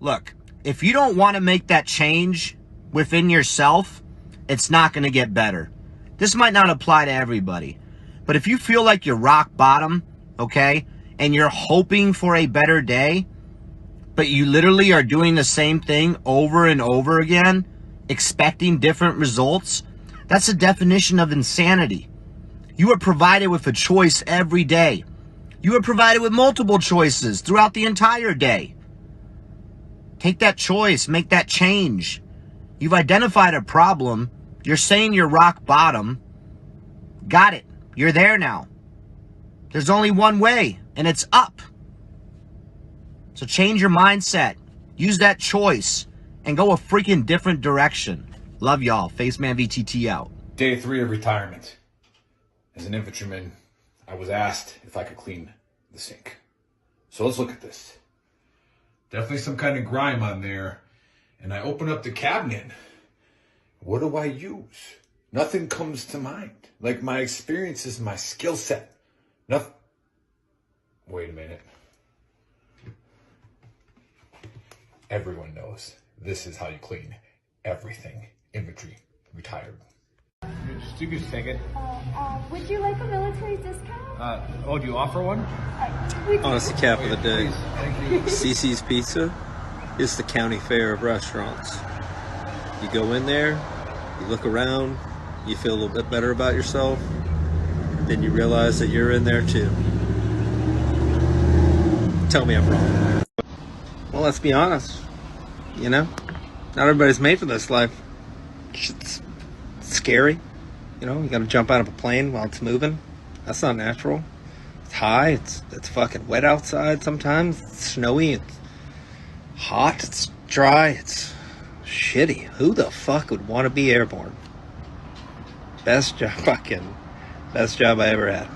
Look, if you don't want to make that change within yourself, it's not going to get better. This might not apply to everybody, but if you feel like you're rock bottom, okay, and you're hoping for a better day, but you literally are doing the same thing over and over again, expecting different results, that's a definition of insanity. You are provided with a choice every day. You are provided with multiple choices throughout the entire day. Take that choice, make that change. You've identified a problem. You're saying you're rock bottom. Got it. You're there now. There's only one way, and it's up. So change your mindset. Use that choice and go a freaking different direction. Love y'all. Faceman VTT out. Day 3 of retirement. As an infantryman, I was asked if I could clean the sink. So let's look at this. Definitely some kind of grime on there. And I open up the cabinet. What do I use? Nothing comes to mind. Like my experience is my skill set. Nothing. Wait a minute. Everyone knows this is how you clean everything. Infantry, retired. You can just take it. Would you like a military discount? Do you offer one? Honestly, cap of the day. Thank you. CC's Pizza is the county fair of restaurants. You go in there, you look around, you feel a little bit better about yourself, then you realize that you're in there too. Tell me I'm wrong. Well, let's be honest. You know, not everybody's made for this life. It's scary. You know, you gotta jump out of a plane while it's moving. That's not natural. It's high, it's fucking wet outside sometimes. It's snowy, it's hot, it's dry, it's shitty. Who the fuck would want to be airborne? Best job I ever had.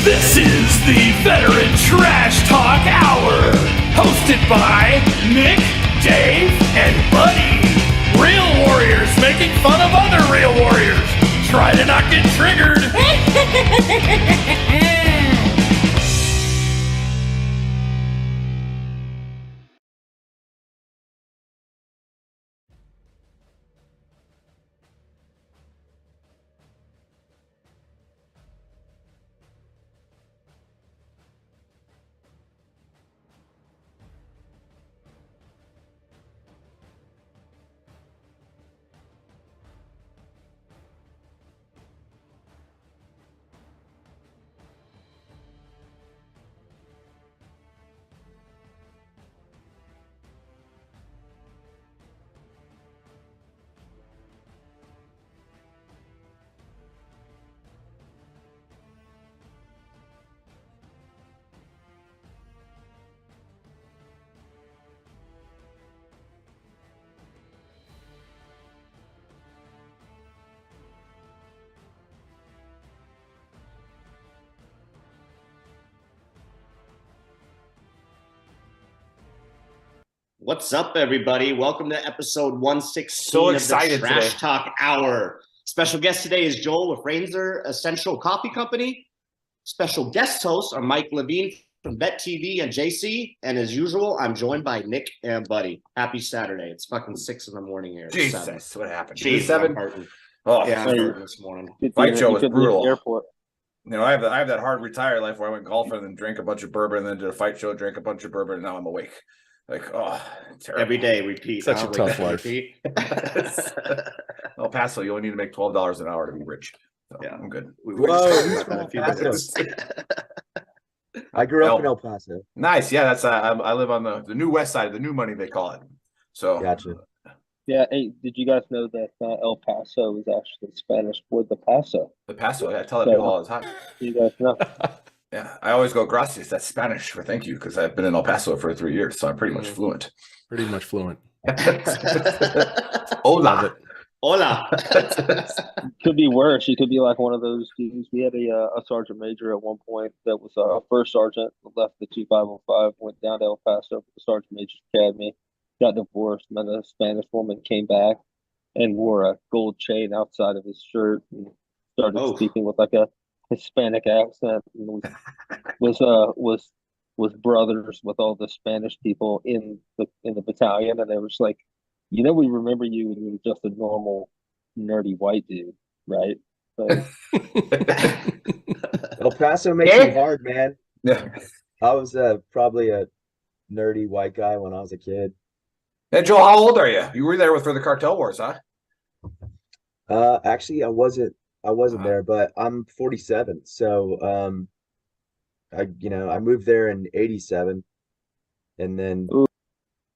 This is the Veteran Trash Talk Hour, hosted by Nick, Dave, and Buddy. Real warriors making fun of other real warriors. Try to not get triggered. What's up, everybody? Welcome to episode 116 So excited of the Trash today. Talk Hour. Special guest today is Joel with Ranger Essential Coffee Company. Special guest hosts are Mike Levine from Vet TV and JC. And as usual, I'm joined by Nick and Buddy. Happy Saturday. It's fucking 6 in the morning here. Jesus, 7. what happened? Jeez, 7? I'm hurting. Oh, Yeah, I'm hurting this morning. Fight show was brutal. Airport. You know, I have that hard retired life where I went golfing and then drank a bunch of bourbon and then did a fight show, drank a bunch of bourbon, and now I'm awake. Like, oh, terrible. Every day, repeat. Such a tough life. El Paso, you only need to make $12 an hour to be rich. So Yeah. I'm good. We were just talking about that a few Paso. minutes. I grew up in El Paso. Nice. Yeah, that's I live on the new west side, the new money they call it. So Gotcha. Yeah, hey, did you guys know that El Paso is actually Spanish for the Paso? the Paso, I tell that people all the time. You guys know? Yeah, I always go gracias. That's Spanish for thank you because I've been in El Paso for 3 years, so I'm pretty much fluent. Pretty much fluent. Hola. Hola. Could be worse. He could be like one of those dudes. We had a sergeant major at one point that was a first sergeant, left the 2505, went down to El Paso for the sergeant major's academy, got divorced, met a Spanish woman, came back, and wore a gold chain outside of his shirt and started speaking with like a Hispanic accent, and was brothers with all the Spanish people in the battalion, and they were just like, we remember you when you were just a normal nerdy white dude, right? Like, El Paso makes it hard, man. Yeah. I was probably a nerdy white guy when I was a kid. Hey, Joel, how old are you? You were there for the cartel wars, huh? Actually, I wasn't there, but I'm 47. So, I moved there in 87 and then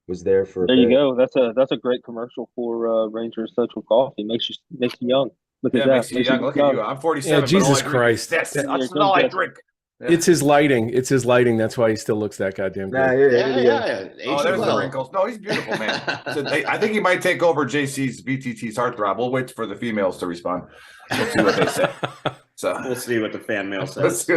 was there for a there bit. you go. That's a great commercial for Ranger Essential Coffee. Makes you young. Look at that. Makes you young. Look at you. I'm 47. Yeah, Jesus but all I drink is Christ. this. That's all I drink. Yeah. It's his lighting. It's his lighting. That's why he still looks that goddamn good. Yeah. Oh, there's the wrinkles. No, he's beautiful, man. So I think he might take over JC's BTT's heartthrob. We'll wait for the females to respond. We'll see what they say. So we'll see what the fan mail says.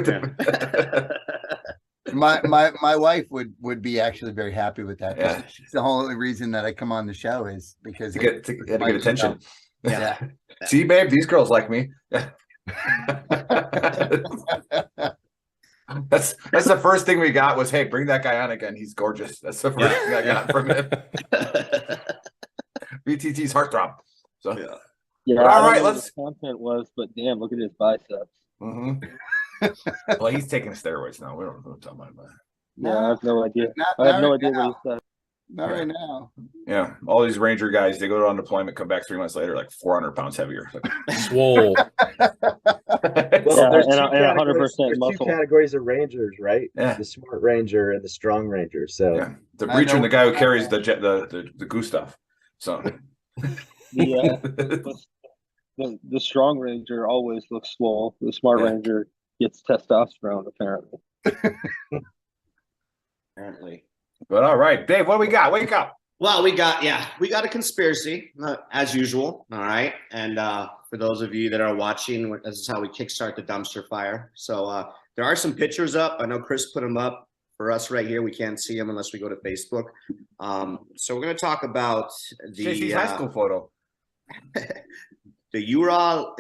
My wife would be actually very happy with that. Yeah. It's the whole reason that I come on the show is because to get attention. Yeah. See, babe, these girls like me. That's the first thing we got was, hey, bring that guy on again. He's gorgeous. That's the first thing I got from him. BTT's heartthrob. So yeah. All right, let's. What the content was, but damn, look at his biceps. Well, he's taking steroids now. We don't know what I'm talking about. Yeah, I have no idea. I have no idea what he said. Not right now. Yeah, all these Ranger guys, they go on deployment, come back 3 months later, like 400 pounds heavier. Swole. Well, there's 2 categories of Rangers, right? Yeah. The Smart Ranger and the Strong Ranger. So yeah, the breacher and the guy who carries the goose stuff. So the Strong Ranger always looks swole. The Smart Ranger gets testosterone, apparently. Apparently. But all right, Dave, what do we got? Wake up. Well, we got a conspiracy, as usual. All right. And for those of you that are watching, this is how we kickstart the dumpster fire. So there are some pictures up. I know Chris put them up for us right here. We can't see them unless we go to Facebook. So we're going to talk about the high school photo. The Ural,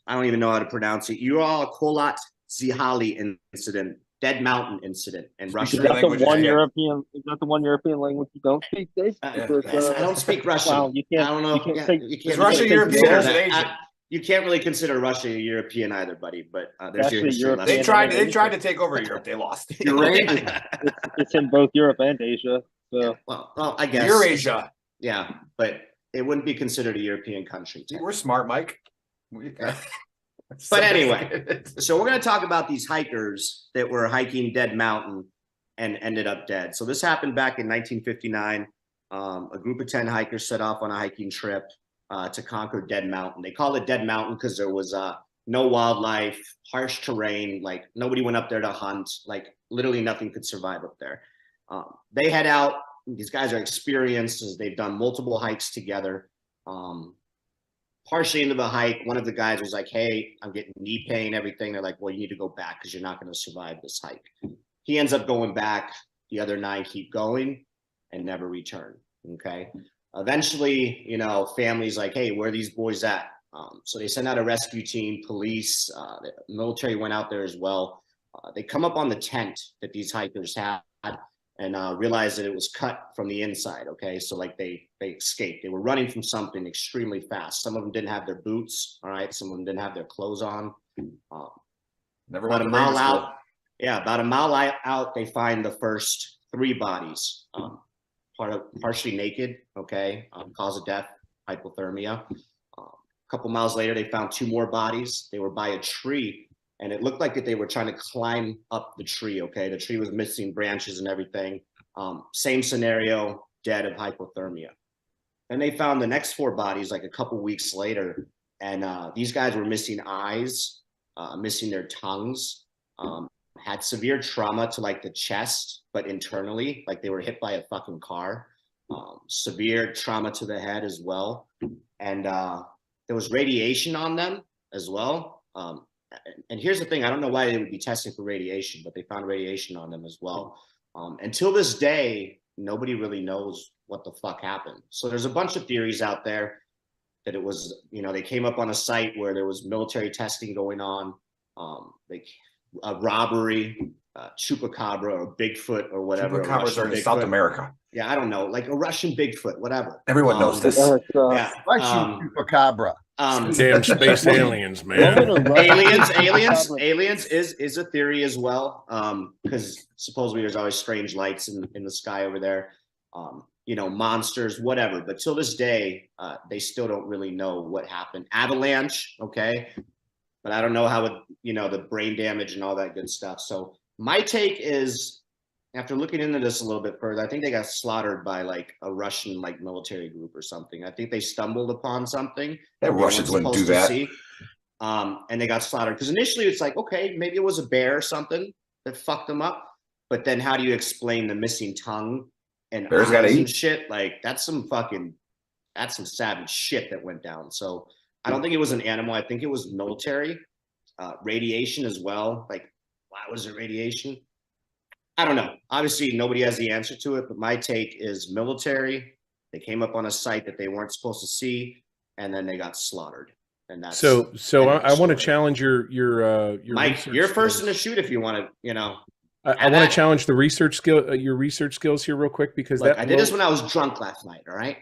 I don't even know how to pronounce it. Ural Kholat Zihali incident. Dead Mountain incident in Russia. Is that the one European language you don't speak, Dave? I don't speak Russian. Wow, you can't, I don't know. Is Russia European or is it Asian? You can't really consider Russia a European either, buddy. But there's your history lesson. They tried to take over Europe. They lost. It's in both Europe and Asia. So. Well, I guess Eurasia. Yeah, but it wouldn't be considered a European country. We're smart, Mike. But anyway, so we're going to talk about these hikers that were hiking Dead Mountain and ended up dead. So this happened back in 1959. A group of 10 hikers set off on a hiking trip to conquer Dead Mountain. They call it Dead Mountain because there was no wildlife, harsh terrain. Like nobody went up there to hunt. Like literally nothing could survive up there. They head out. These guys are experienced as they've done multiple hikes together. Partially into the hike, one of the guys was like, hey, I'm getting knee pain, everything. They're like, well, you need to go back because you're not going to survive this hike. He ends up going back. The other 9 keep going and never return. Okay. Eventually, family's like, hey, where are these boys at? So they send out a rescue team, police, the military went out there as well. They come up on the tent that these hikers had and realized that it was cut from the inside. Okay, so like they escaped. They were running from something extremely fast. Some of them didn't have their boots. All right, some of them didn't have their clothes on. About a mile out. Yeah, about a mile out, they find the first 3 bodies, partially naked. Okay, cause of death, hypothermia. A couple miles later, they found 2 more bodies. They were by a tree. And it looked like that they were trying to climb up the tree, okay? The tree was missing branches and everything. Same scenario, dead of hypothermia. Then they found the next 4 bodies like a couple weeks later, and these guys were missing eyes, missing their tongues, had severe trauma to like the chest, but internally, like they were hit by a fucking car. Severe trauma to the head as well. And there was radiation on them as well. And here's the thing, I don't know why they would be testing for radiation, but they found radiation on them as well. Until this day, nobody really knows what the fuck happened. So there's a bunch of theories out there that it was, they came up on a site where there was military testing going on, like a robbery, chupacabra or Bigfoot or whatever. Chupacabras are in South America. Yeah, I don't know, like a Russian Bigfoot, whatever. Everyone knows this. Yeah. Russian chupacabra. Damn space aliens, man. aliens is a theory as well. Because supposedly there's always strange lights in the sky over there. Monsters, whatever. But till this day, they still don't really know what happened. Avalanche, okay. But I don't know how it, the brain damage and all that good stuff. So my take is, after looking into this a little bit further, I think they got slaughtered by like a Russian military group or something. I think they stumbled upon something. The Russians wouldn't do that. And they got slaughtered. Because initially it's like, okay, maybe it was a bear or something that fucked them up. But then how do you explain the missing tongue and Bears gotta eat shit? Like that's some savage shit that went down. So I don't think it was an animal. I think it was military. Radiation as well. Like, why was it radiation? I don't know. Obviously, nobody has the answer to it, but my take is military. They came up on a site that they weren't supposed to see, and then they got slaughtered. And that's so. I want to challenge your Mike. You're first in the shoot if you want to. I want to challenge the research skill, your research skills here, real quick, because I did this when I was drunk last night. All right.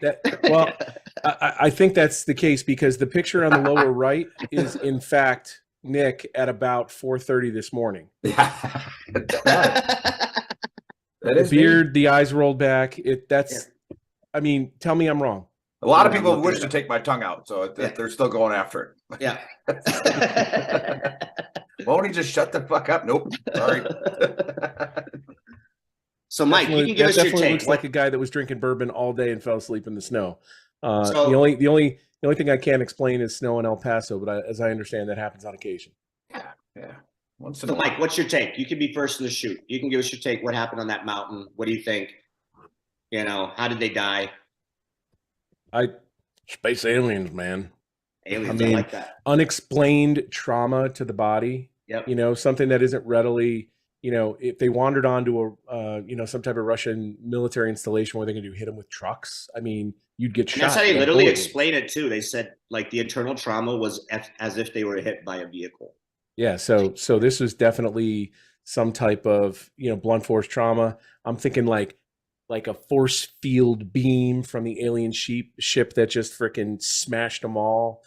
I think that's the case because the picture on the lower right is, in fact, Nick at about 4:30 this morning. Yeah. The beard, the eyes rolled back. I mean, tell me I'm wrong. A lot of people wish to take my tongue out, so they're still going after it. Yeah. Won't he just shut the fuck up? Nope. Sorry. So, Mike, you can give us your take. Looks like a guy that was drinking bourbon all day and fell asleep in the snow. The only thing I can't explain is snow in El Paso, but as I understand, that happens on occasion. Yeah. So, Mike, what's your take? You can be first in the shoot. You can give us your take. What happened on that mountain? What do you think? How did they die? Space aliens, man. Aliens, I like that. Unexplained trauma to the body. Yep. Something that isn't readily, if they wandered onto a, some type of Russian military installation, what are they going to do? Hit them with trucks? I mean, you'd get shot. That's how they literally explain it too. They said like the internal trauma was as if they were hit by a vehicle. Yeah. So this was definitely some type of, blunt force trauma. I'm thinking like a force field beam from the alien ship that just freaking smashed them all.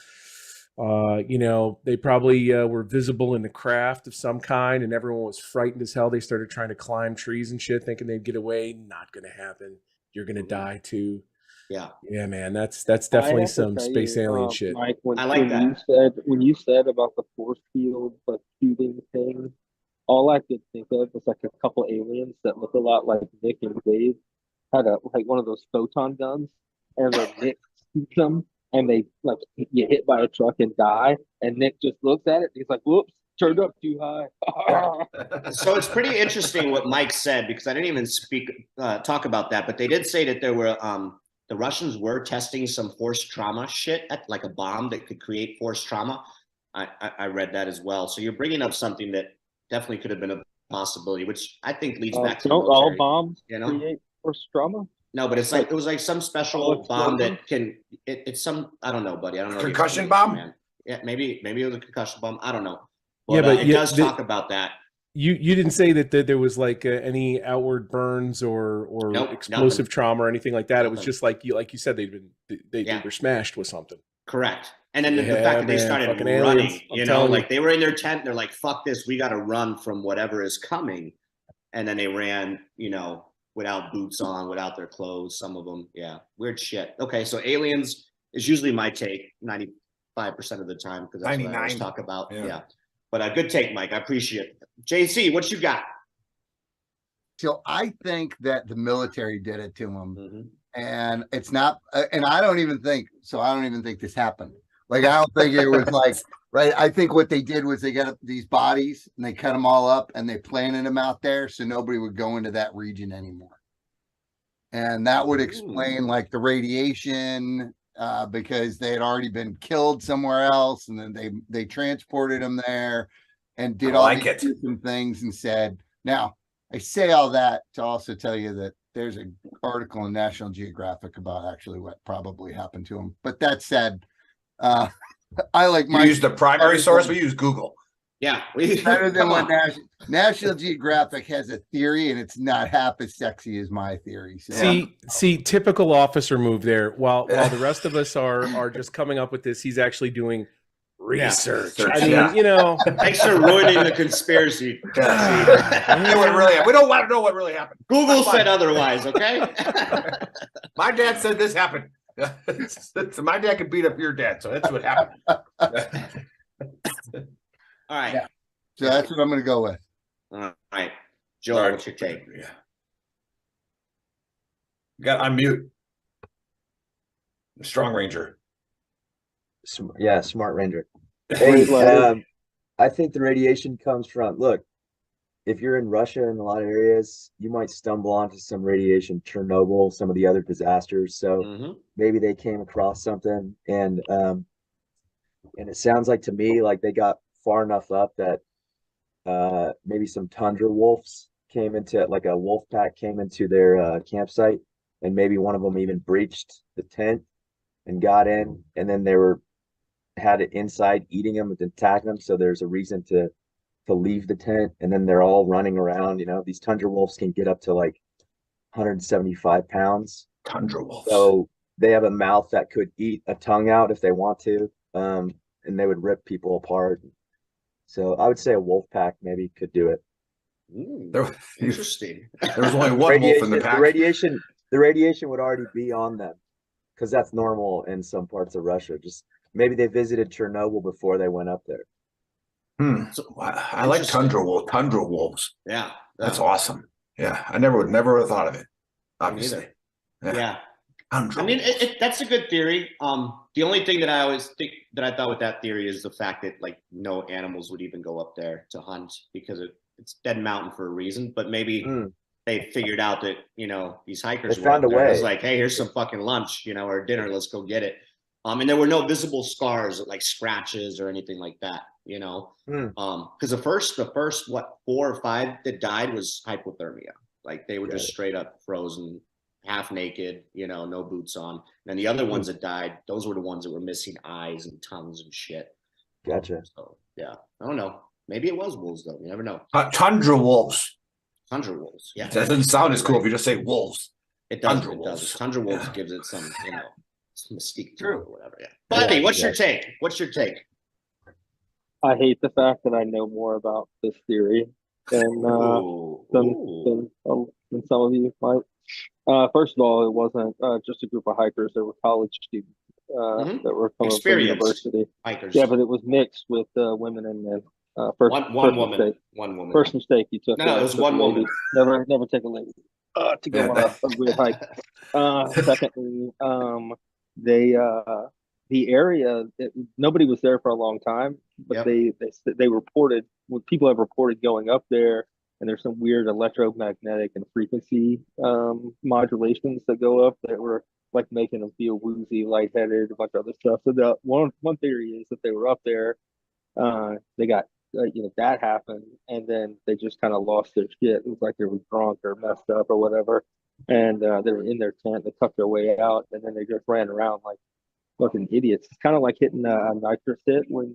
They probably were visible in the craft of some kind, and everyone was frightened as hell. They started trying to climb trees and shit, thinking they'd get away. Not going to happen. You're going to die too. Yeah, man. That's definitely some space alien shit. Mike, I like that. When you said about the force field, shooting thing, all I could think of was like a couple aliens that look a lot like Nick and Dave had one of those photon guns, and then Nick shoots them, and they get hit by a truck and die, and Nick just looks at it, and he's like, "Whoops, turned up too high." So it's pretty interesting what Mike said, because I didn't even talk about that, but they did say that there were the Russians were testing some force trauma shit, like a bomb that could create force trauma. I read that as well. So you're bringing up something that definitely could have been a possibility, which I think leads back to all bombs create force trauma. No, but it's like it was like some special bomb that can. It's some, I don't know, buddy. I don't know. Concussion bomb. Man. Yeah, maybe it was a concussion bomb. I don't know. But, it does talk about that. You didn't say that there was like any outward burns or explosive trauma or anything like that. It was just like you said they were smashed with something. Correct. And then the fact that they started running, aliens, they were in their tent. They're like, "Fuck this, we got to run from whatever is coming," and then they ran, without boots on, without their clothes. Some of them, weird shit. Okay, so aliens is usually my take 95% of the time, because that's what I always talk about. Yeah. But a good take, Mike. I appreciate it. JC, what you got? So I think that the military did it to him, and it's not. And I don't even think this happened. Like, I don't think it was like right. I think what they did was they got these bodies and they cut them all up and they planted them out there so nobody would go into that region anymore. And that would explain like the radiation because they had already been killed somewhere else, and then they transported them there and did all these gruesome things and said. Now, I say all that to also tell you that there's an article in National Geographic about actually what probably happened to them. But that said, I like You use the primary source. We use Google. Yeah, better than what National Geographic has a theory, and it's not half as sexy as my theory. So. See, typical officer move there. While the rest of us are just coming up with this, he's actually doing research. Yeah. I mean, you know, thanks for ruining the conspiracy. We don't want to know what really happened. Google said otherwise. Okay. My dad said this happened. So my dad could beat up your dad, so that's what happened. All right. Yeah. So that's what I'm going to go with. All right. Joel, what's your take? Yeah. You got to unmute. Strong Ranger. Yeah, Smart Ranger. Hey, I think the radiation comes from, look, if you're in Russia in a lot of areas, you might stumble onto some radiation, Chernobyl, some of the other disasters. So maybe they came across something, and it sounds like to me like they got far enough up that maybe some tundra wolves came into, like a wolf pack came into their campsite, and maybe one of them even breached the tent and got in, and then they had it inside eating them and attacking them. So there's a reason to leave the tent, and then they're all running around. You know, these tundra wolves can get up to like 175 pounds. Tundra wolves. So they have a mouth that could eat a tongue out if they want to, and they would rip people apart. So I would say a wolf pack maybe could do it. Interesting. There was only one wolf in the pack. The radiation would already be on them, because that's normal in some parts of Russia. Just maybe they visited Chernobyl before they went up there. So, I like tundra wolves. Yeah, that's awesome. Yeah, I never would have thought of it. Obviously. Yeah. I mean, that's a good theory. The only thing that I always think that I thought with that theory is the fact that like no animals would even go up there to hunt, because it's dead mountain for a reason. But maybe they figured out that, you know, these hikers found a way. It's like, hey, here's some fucking lunch, you know, or dinner. Let's go get it. And there were no visible scars, like scratches or anything like that, you know. Because the first 4 or 5 that died was hypothermia. Like they were just straight up frozen, half naked, you know, no boots on. And the other ones that died, those were the ones that were missing eyes and tongues and shit. Gotcha. So yeah, I don't know. Maybe it was wolves though. You never know. Tundra wolves. Tundra wolves. Yeah. That doesn't sound as cool if you just say wolves. It does. Tundra wolves. Tundra wolves gives it some, you know, some mystique to it or whatever. Yeah. Buddy, what's your take? What's your take? I hate the fact that I know more about this theory than some of you might. First of all, it wasn't just a group of hikers. There were college students that were coming from university. Hikers. Yeah, but it was mixed with women and men. One woman. One woman. First mistake you took. No, it was one woman. Never take a lady to go on a weird hike. Secondly, the area, nobody was there for a long time, but they reported, when people have reported going up there, and there's some weird electromagnetic and frequency modulations that go up that were like making them feel woozy, lightheaded, a bunch of other stuff. So the one theory is that they were up there, they got that happened, and then they just kind of lost their shit. It was like they were drunk or messed up or whatever, and they were in their tent. They tucked their way out, and then they just ran around like fucking idiots. It's kind of like hitting a nitrous hit when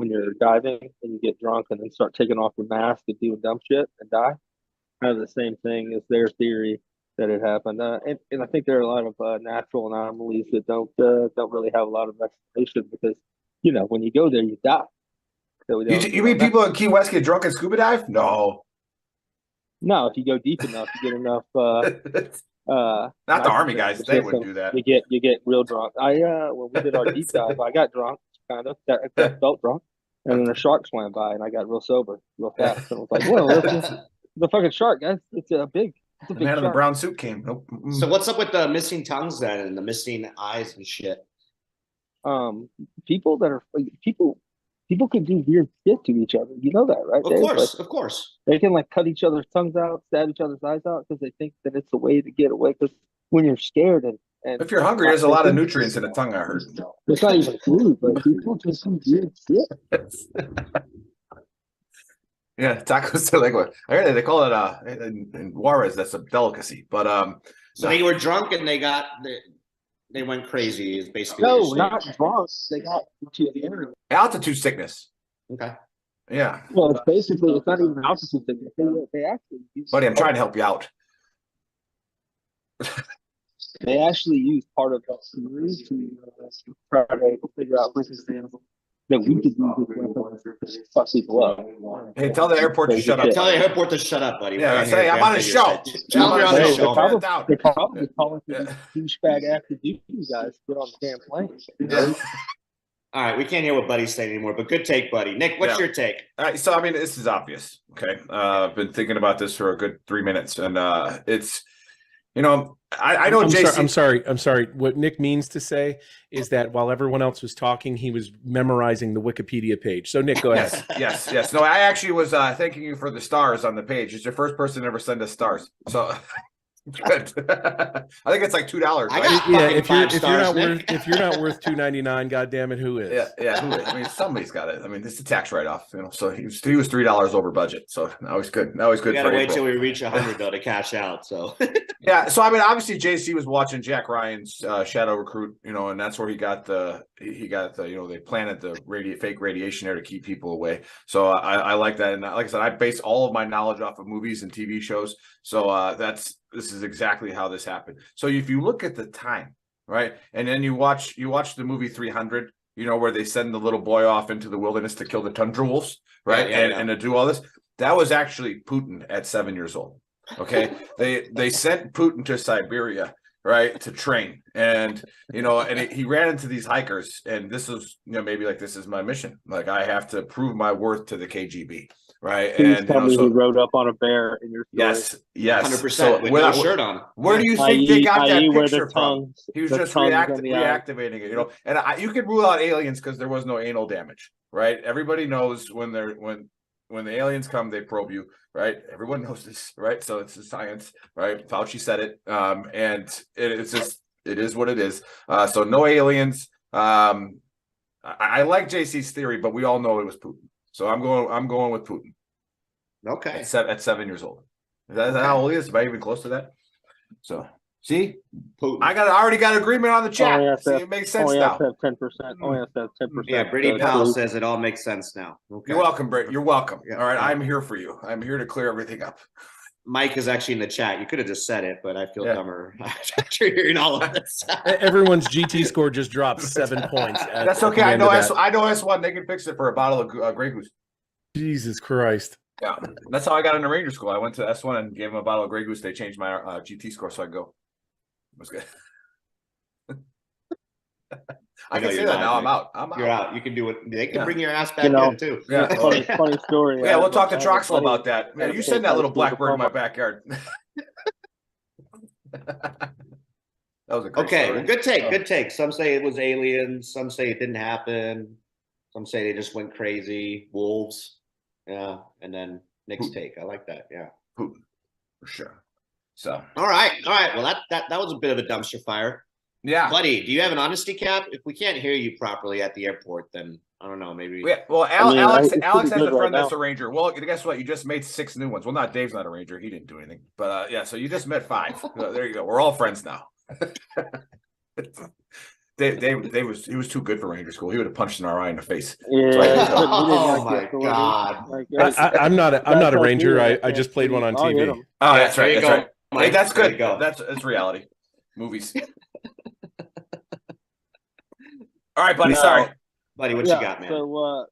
you're diving and you get drunk and then start taking off your mask and doing dumb shit and die. Kind of the same thing as their theory that it happened. And I think there are a lot of natural anomalies that don't really have a lot of explanation, because you know when you go there you die. So you mean people in Key West get drunk and scuba dive? No, if you go deep enough, you get enough. Not the Army guys. They wouldn't do that. You get real drunk. When we did our deep dive, I got drunk, kind of. I felt drunk, and then a shark swam by, and I got real sober, real fast. And I was like, "Whoa, the fucking shark, guys! It's a big man shark." In the brown suit came. Nope. So what's up with the missing tongues then, and the missing eyes and shit? People can do weird shit to each other. You know that, right? Of course. They can like cut each other's tongues out, stab each other's eyes out, because they think that it's a way to get away. Because when you're scared and If you're hungry, there's a lot of nutrients in the tongue, I heard. It's not even food, but people just do weird shit. Yeah, tacos are like what? I heard they call it in Juarez, that's a delicacy. But So they were drunk and they went crazy is basically what No, you're saying. not drunk. They got into an area. altitude sickness. Okay. Yeah. Well, it's not even altitude sickness. They actually use Buddy, I'm trying to help you out. They actually use part of that series to try to figure out which is the animal that we could use as weapons to fuck people up. Hey, tell the airport to shut up. Tell the airport to shut up, buddy. Yeah, We're say here I'm on a to show. Tell them you're on the They show. probably calling for these douchebag after duty guys to get on the damn plane. Yeah. All right, we can't hear what Buddy's saying anymore, but good take, Buddy. Nick, what's your take? All right, so I mean, this is obvious. Okay, I've been thinking about this for a good 3 minutes, and it's, I know JC. I'm sorry. What Nick means to say is that while everyone else was talking, he was memorizing the Wikipedia page. So Nick, go ahead. Yes. No, I actually was thanking you for the stars on the page. It's your first person to ever send us stars. So good. I think it's like $2. Right? Yeah, if you're not worth $2.99, goddamn it, who is? Yeah. Who is? I mean, somebody's got it. I mean, this is a tax write-off. So he was $3 over budget. So now he's good. Now he's good. We gotta for wait April. till we reach 100 though to cash out. So yeah. So I mean, obviously JC was watching Jack Ryan's Shadow Recruit, and that's where he got the they planted the fake radiation there to keep people away. So I like that, and like I said, I base all of my knowledge off of movies and TV shows. So this is exactly how this happened. So if you look at the time, right, and then you watch the movie 300, where they send the little boy off into the wilderness to kill the tundra wolves, right, and to do all this, that was actually Putin at 7 years old. Okay, they sent Putin to Siberia, right, to train, and he ran into these hikers, and this was maybe like, this is my mission, like I have to prove my worth to the KGB. Right, and tell me he rode up on a bear in your story. Yes, 100% so with no shirt on. Where do you think they got that picture from? He was just reactivating it, and you could rule out aliens because there was no anal damage, right? Everybody knows when the aliens come, they probe you, right? Everyone knows this, right? So it's a science, right? Fauci said it, and it is what it is. So no aliens. I like JC's theory, but we all know it was Putin. So I'm going with Putin. Okay. At 7 years old. Is that how old he is? Am I even close to that? So see, Putin. I already got agreement on the chat. See, it makes sense now. 10%. Only has to have 10%. Yeah, Brady Powell says it all makes sense now. Okay. You're welcome, Brady. You're welcome. Yeah. All right, I'm here for you. I'm here to clear everything up. Mike is actually in the chat. You could have just said it, but I feel dumber after hearing all of this. Everyone's GT score just dropped 7 points. That's okay. I know S1. They can fix it for a bottle of Grey Goose. Jesus Christ. Yeah, that's how I got into Ranger School. I went to S1 and gave them a bottle of Grey Goose. They changed my GT score, so I go. It was good. I can say that now. I'm out. You're out. You can do it. They can bring your ass back in too. Yeah. Funny story. Yeah, we'll talk to Troxel about that. Man, you send that little blackbird in my backyard. That was a great story. Well, good take. Good take. Some say it was aliens. Some say it didn't happen. Some say they just went crazy. Wolves. Yeah. And then Nick's take. I like that. Yeah. Putin, for sure. So. All right. Well, that was a bit of a dumpster fire. Yeah. Buddy, do you have an honesty cap? If we can't hear you properly at the airport, then I don't know. Maybe. Yeah. Well, Alex has a friend that's a ranger. Well, guess what? You just made 6 new ones. Well, not Dave's not a ranger. He didn't do anything. But yeah, so you just met 5. There you go. We're all friends now. He was too good for Ranger School. He would have punched an RI in the face. Yeah. Oh my God. I'm not a ranger. I just played one on TV. Oh, that's right. That's right. Mike, hey, that's good. Go. That's reality. Movies. All right, buddy. Sorry, buddy. What you got, man?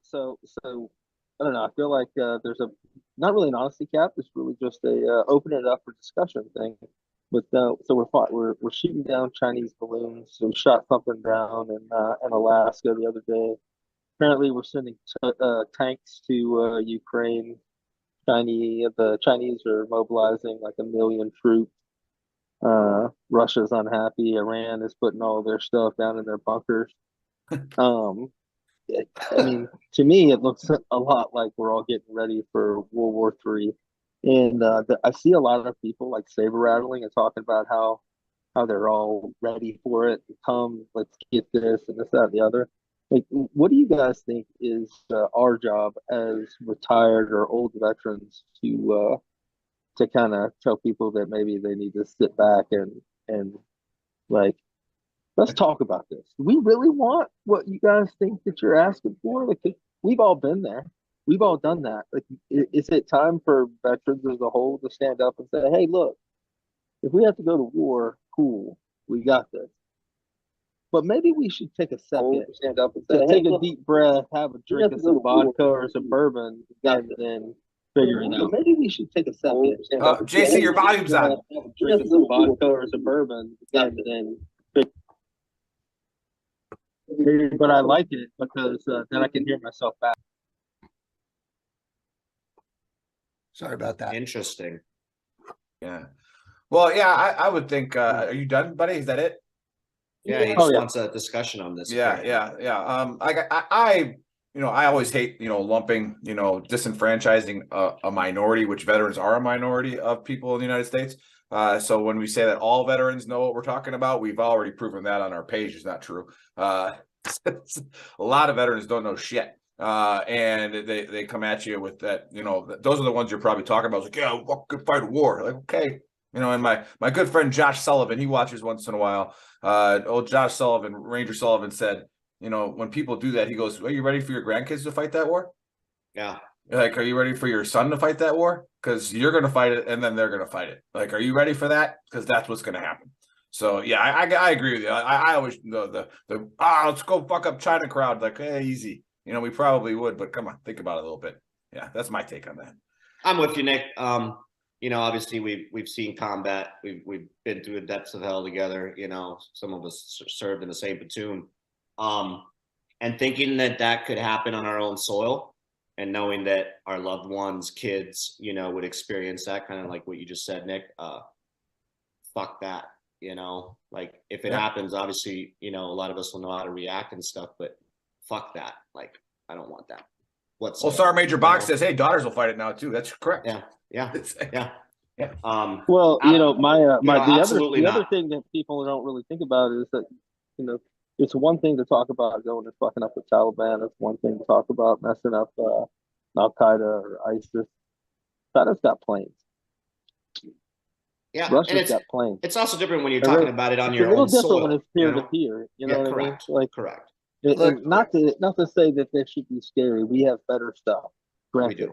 So I don't know. I feel like there's not really an honesty cap. It's really just a open it up for discussion thing. So we're shooting down Chinese balloons. So we shot something down in Alaska the other day. Apparently, we're sending tanks to Ukraine. The Chinese are mobilizing like 1 million troops. Russia's unhappy. Iran is putting all their stuff down in their bunkers. I mean, to me, it looks a lot like we're all getting ready for World War III. And I see a lot of people like saber rattling and talking about how how they're all ready for it. Come, let's get this and this, that, and the other. Like, what do you guys think is our job as retired or old veterans to kind of tell people that maybe they need to sit back and like, let's talk about this. Do we really want what you guys think that you're asking for? Like, we've all been there. We've all done that. Like, is it time for veterans as a whole to stand up and say, hey, look, if we have to go to war, cool, we got this. But maybe we should take a second, stand up and say, take a deep breath, have a drink of some vodka or some bourbon, and then figure it out. Maybe we should take a second, stand up. JC, your volume's on. Have a drink of some vodka or some bourbon, and then but I like it because then I can hear myself back. Sorry about that. Interesting. Yeah. Well, yeah, I would think. Are you done, buddy? Is that it? Yeah, he just wants a discussion on this. Yeah. I always hate, lumping, disenfranchising a minority, which veterans are a minority of people in the United States. So when we say that all veterans know what we're talking about, we've already proven that on our page is not true. A lot of veterans don't know shit. And they come at you with that, those are the ones you're probably talking about. It's like, yeah, we'll fight a war. Like, okay. And my good friend Josh Sullivan, he watches once in a while. Old Josh Sullivan, Ranger Sullivan said, when people do that, he goes, are you ready for your grandkids to fight that war? Yeah. Like, are you ready for your son to fight that war? Because you're going to fight it and then they're going to fight it. Like, are you ready for that? Because that's what's going to happen. So, yeah, I agree with you. I always, let's go fuck up China crowd. Like, hey, easy. We probably would, but come on, think about it a little bit. Yeah, that's my take on that. I'm with you, Nick. Obviously we've seen combat. We've been through the depths of hell together. Some of us served in the same platoon. And thinking that could happen on our own soil, and knowing that our loved ones, kids, would experience that, kind of like what you just said, Nick. Fuck that. Like, if it happens, obviously, a lot of us will know how to react and stuff, but fuck that. Like, I don't want that. Well, Sergeant Major Box says, hey, daughters will fight it now too. That's correct. Yeah. Well, the not. other thing that people don't really think about is that, it's one thing to talk about going and fucking up the Taliban. It's one thing to talk about messing up Al Qaeda or ISIS. China's got planes. Yeah, Russia's got planes. It's also different when you're talking about it on your own soil. It's a little different when it's peer to peer. You know what correct. I mean? Like, correct. Not to say that they should be scary. We have better stuff. Granted.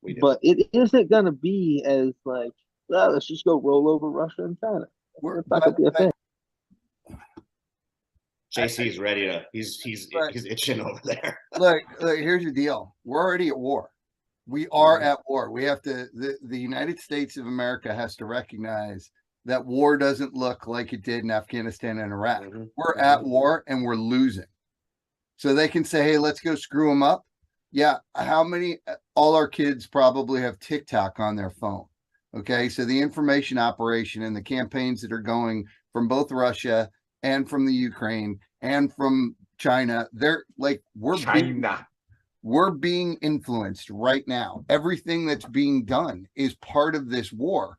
We do. But it isn't going to be as like, well, let's just go roll over Russia and China. It's not going to be a thing. JC's ready to. He's itching over there. Look, here's the deal. We're already at war. We are at war. We have to. The United States of America has to recognize that war doesn't look like it did in Afghanistan and Iraq. We're at war and we're losing. So they can say, hey, let's go screw them up. Yeah. All our kids probably have TikTok on their phone. Okay. So the information operation and the campaigns that are going from both Russia and from the Ukraine and from China, they're like, we're being influenced right now. Everything that's being done is part of this war.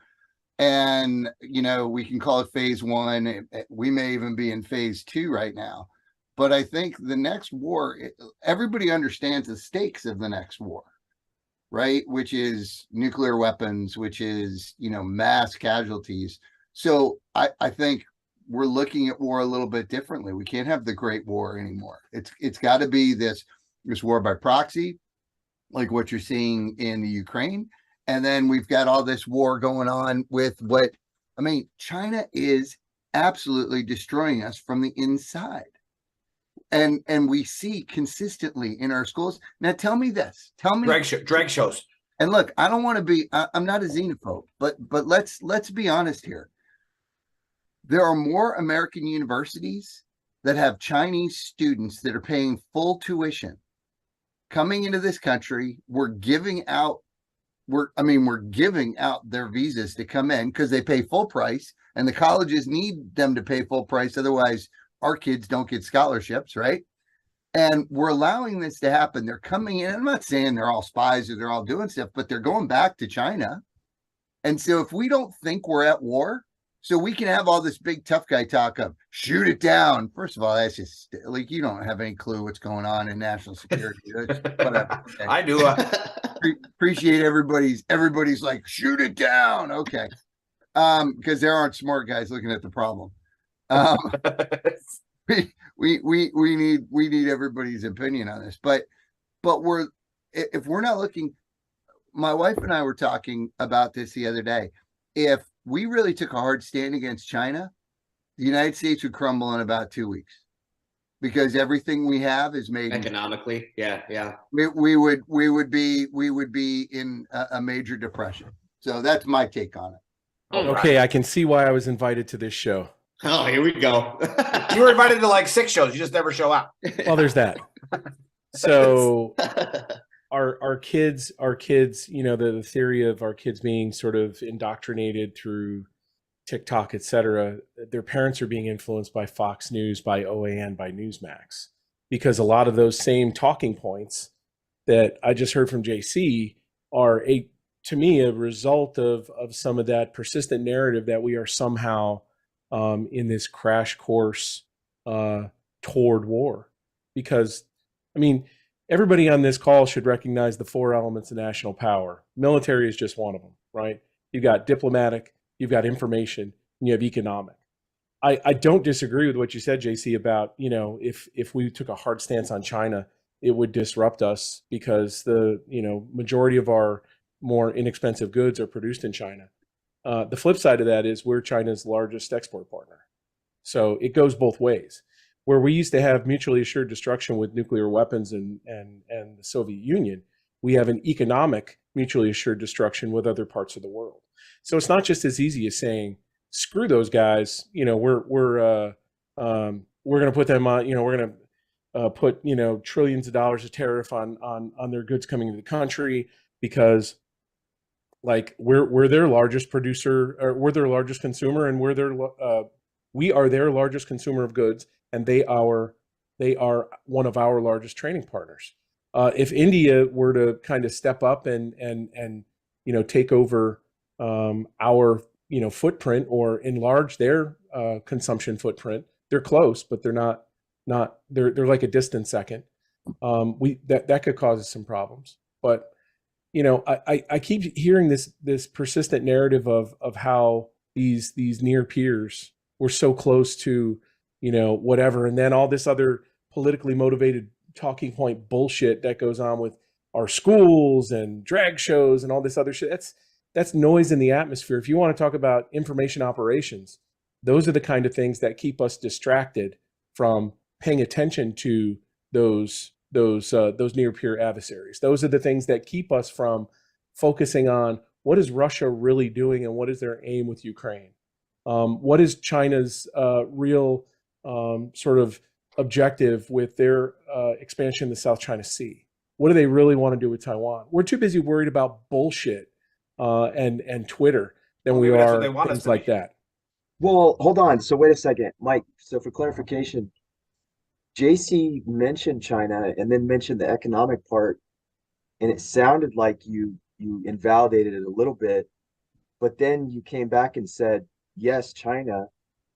And, we can call it phase 1. We may even be in phase 2 right now. But I think the next war, everybody understands the stakes of the next war, right? Which is nuclear weapons, which is, mass casualties. So I think we're looking at war a little bit differently. We can't have the Great War anymore. It's got to be this war by proxy, like what you're seeing in the Ukraine. And then we've got all this war going on with China is absolutely destroying us from the inside. And we see consistently in our schools. Now, tell me this. Tell me drag shows. And look, I don't want to be. I'm not a xenophobe, but let's be honest here. There are more American universities that have Chinese students that are paying full tuition coming into this country. We're giving out their visas to come in because they pay full price, and the colleges need them to pay full price. Otherwise, our kids don't get scholarships, right? And we're allowing this to happen. They're coming in. I'm not saying they're all spies or they're all doing stuff, but they're going back to China. And so if we don't think we're at war, So we can have all this big tough guy talk of shoot it down. First of all, that's just like you don't have any clue what's going on in national security. Whatever. Okay. I do. Appreciate everybody's like shoot it down. Okay. Because there aren't smart guys looking at the problem. We need everybody's opinion on this. But if we're not looking, my wife and I were talking about this the other day. If we really took a hard stand against China, the United States would crumble in about 2 weeks because everything we have is made economically. Yeah. We would be in a major depression. So that's my take on it. Okay, I can see why I was invited to this show. Oh, here we go. You were invited to like 6 shows. You just never show up. Well, there's that. So our kids, you know, the theory of our kids being sort of indoctrinated through TikTok, etc. Their parents are being influenced by Fox News, by OAN, by Newsmax, because a lot of those same talking points that I just heard from JC are to me a result of some of that persistent narrative that we are somehow in this crash course toward war. Because, I mean, everybody on this call should recognize the 4 elements of national power. Military is just one of them, right? You've got diplomatic, you've got information, and you have economic. I don't disagree with what you said, JC, about, you know, if we took a hard stance on China, it would disrupt us because the, you know, majority of our more inexpensive goods are produced in China. The flip side of that is we're China's largest export partner. So it goes both ways. Where we used to have mutually assured destruction with nuclear weapons and the Soviet Union, we have an economic mutually assured destruction with other parts of the world. So it's not just as easy as saying, screw those guys, you know, we're going to put them on, you know, we're going to put, you know, trillions of dollars of tariff on their goods coming into the country because like we're their largest producer, or we're their largest consumer, and we are their largest consumer of goods, and they are one of our largest trading partners. If India were to kind of step up and you know, take over our, you know, footprint or enlarge their consumption footprint, they're close, but they're not they're like a distant second. That could cause us some problems. But you know, I keep hearing this persistent narrative of how these near peers were so close to, you know, whatever, and then all this other politically motivated talking point bullshit that goes on with our schools and drag shows and all this other shit. That's noise in the atmosphere. If you want to talk about information operations, those are the kind of things that keep us distracted from paying attention to those near peer adversaries. Those are the things that keep us from focusing on what is Russia really doing and what is their aim with Ukraine. What is China's real sort of objective with their expansion in the South China Sea? What do they really want to do with Taiwan? We're too busy worried about bullshit and Twitter than we are things like that. Well, hold on. So wait a second, Mike. So for clarification, JC mentioned China and then mentioned the economic part, and it sounded like you invalidated it a little bit, but then you came back and said yes, China,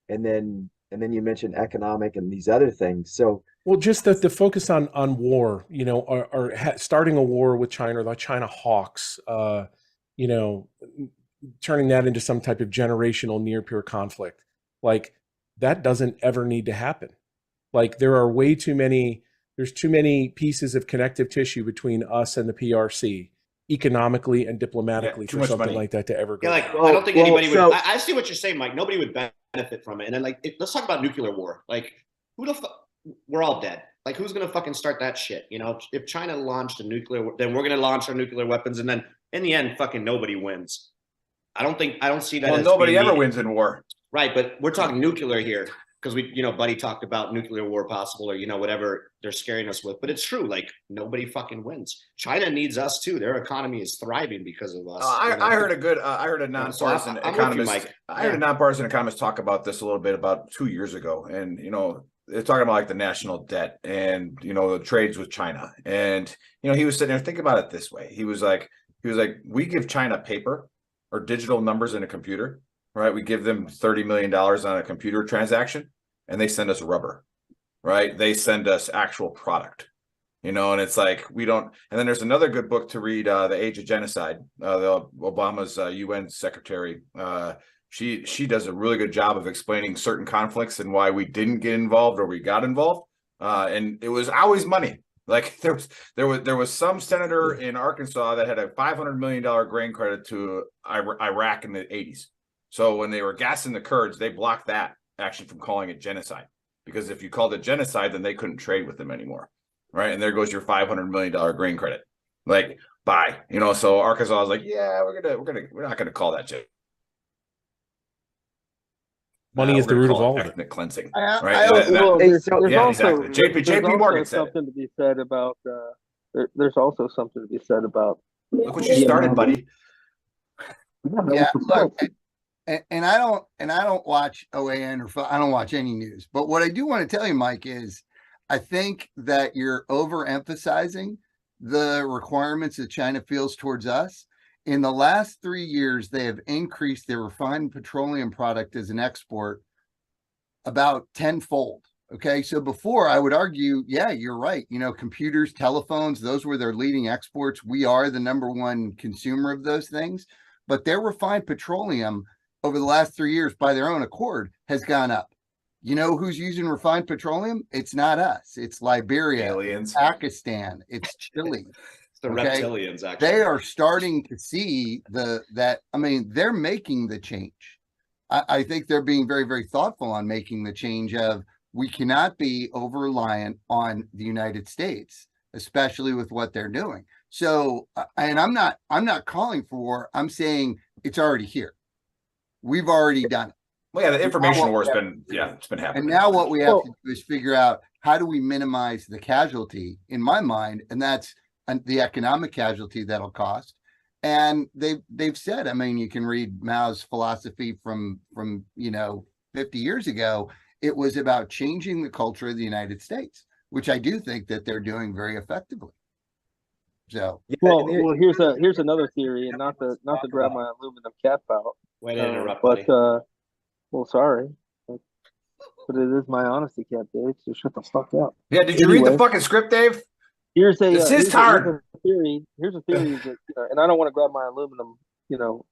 and then you mentioned economic and these other things. So well, just the focus on war, you know, or starting a war with China, like China hawks, you know, turning that into some type of generational near peer conflict, like that doesn't ever need to happen. Like there are there's too many pieces of connective tissue between us and the PRC, economically and diplomatically, for something like that to ever go. Yeah, like I don't think anybody would. I see what you're saying, Mike. Nobody would benefit from it. And then like, let's talk about nuclear war. Like, who the fuck? We're all dead. Like, who's gonna fucking start that shit? You know, if China launched a nuclear, then we're gonna launch our nuclear weapons, and then in the end, fucking nobody wins. I don't see that. Well, nobody ever wins in war, right? But we're talking nuclear here. Because we, you know, Buddy talked about nuclear war possible, or, you know, whatever they're scaring us with. But it's true. Like, nobody fucking wins. China needs us too. Their economy is thriving because of us. I heard a nonpartisan economist. I heard a nonpartisan economist talk about this a little bit about 2 years ago, and you know, they're talking about like the national debt and, you know, the trades with China. And you know, he was sitting there, think about it this way. He was like, we give China paper or digital numbers in a computer, right? We give them $30 million on a computer transaction, and they send us rubber, right? They send us actual product, and it's like we don't. And then there's another good book to read, The Age of Genocide. The Obama's UN secretary. She does a really good job of explaining certain conflicts and why we didn't get involved or we got involved. And it was always money. Like there was some senator in Arkansas that had a $500 million grain credit to Iraq in the 80s. So when they were gassing the Kurds, they blocked that actually from calling it genocide, because if you called it genocide, then they couldn't trade with them anymore, right? And there goes your $500 million grain credit. Like, bye. So Arkansas was like, yeah, we're not gonna call that genocide. Money is the root of all of it. Ethnic cleansing, Well, right? there's Yeah, also, exactly. JP Morgan said it. something to be said about. There's also something to be said about. Look what you started, buddy. Yeah, look, and I don't watch OAN or I don't watch any news. But what I do want to tell you, Mike, is I think that you're overemphasizing the requirements that China feels towards us. In the last 3 years, they have increased their refined petroleum product as an export about tenfold. Okay, so before I would argue, yeah, you're right. Computers, telephones, those were their leading exports. We are the number one consumer of those things. But their refined petroleum over the last 3 years, by their own accord, has gone up. You know who's using refined petroleum? It's not us. It's Liberia, aliens, Pakistan, it's Chile. The reptilians, actually. They are starting to see they're making the change. I think they're being very, very thoughtful on making the change of we cannot be over-reliant on the United States, especially with what they're doing. So, and I'm not calling for war. I'm saying it's already here. We've already done it. Well, yeah, the information war has been, it's been happening. And now what we have to do is figure out how do we minimize the casualty, in my mind, and that's the economic casualty that'll cost. And they've said, you can read Mao's philosophy from 50 years ago. It was about changing the culture of the United States, which I do think that they're doing very effectively. So well, here's another theory, and not to grab my aluminum cap out. Way to interrupt, but buddy. well, sorry, but it is my honesty cap, Dave. So shut the fuck up. Yeah, did you read the fucking script, Dave? Here's a it's his turn. Here's a theory that, and I don't want to grab my aluminum,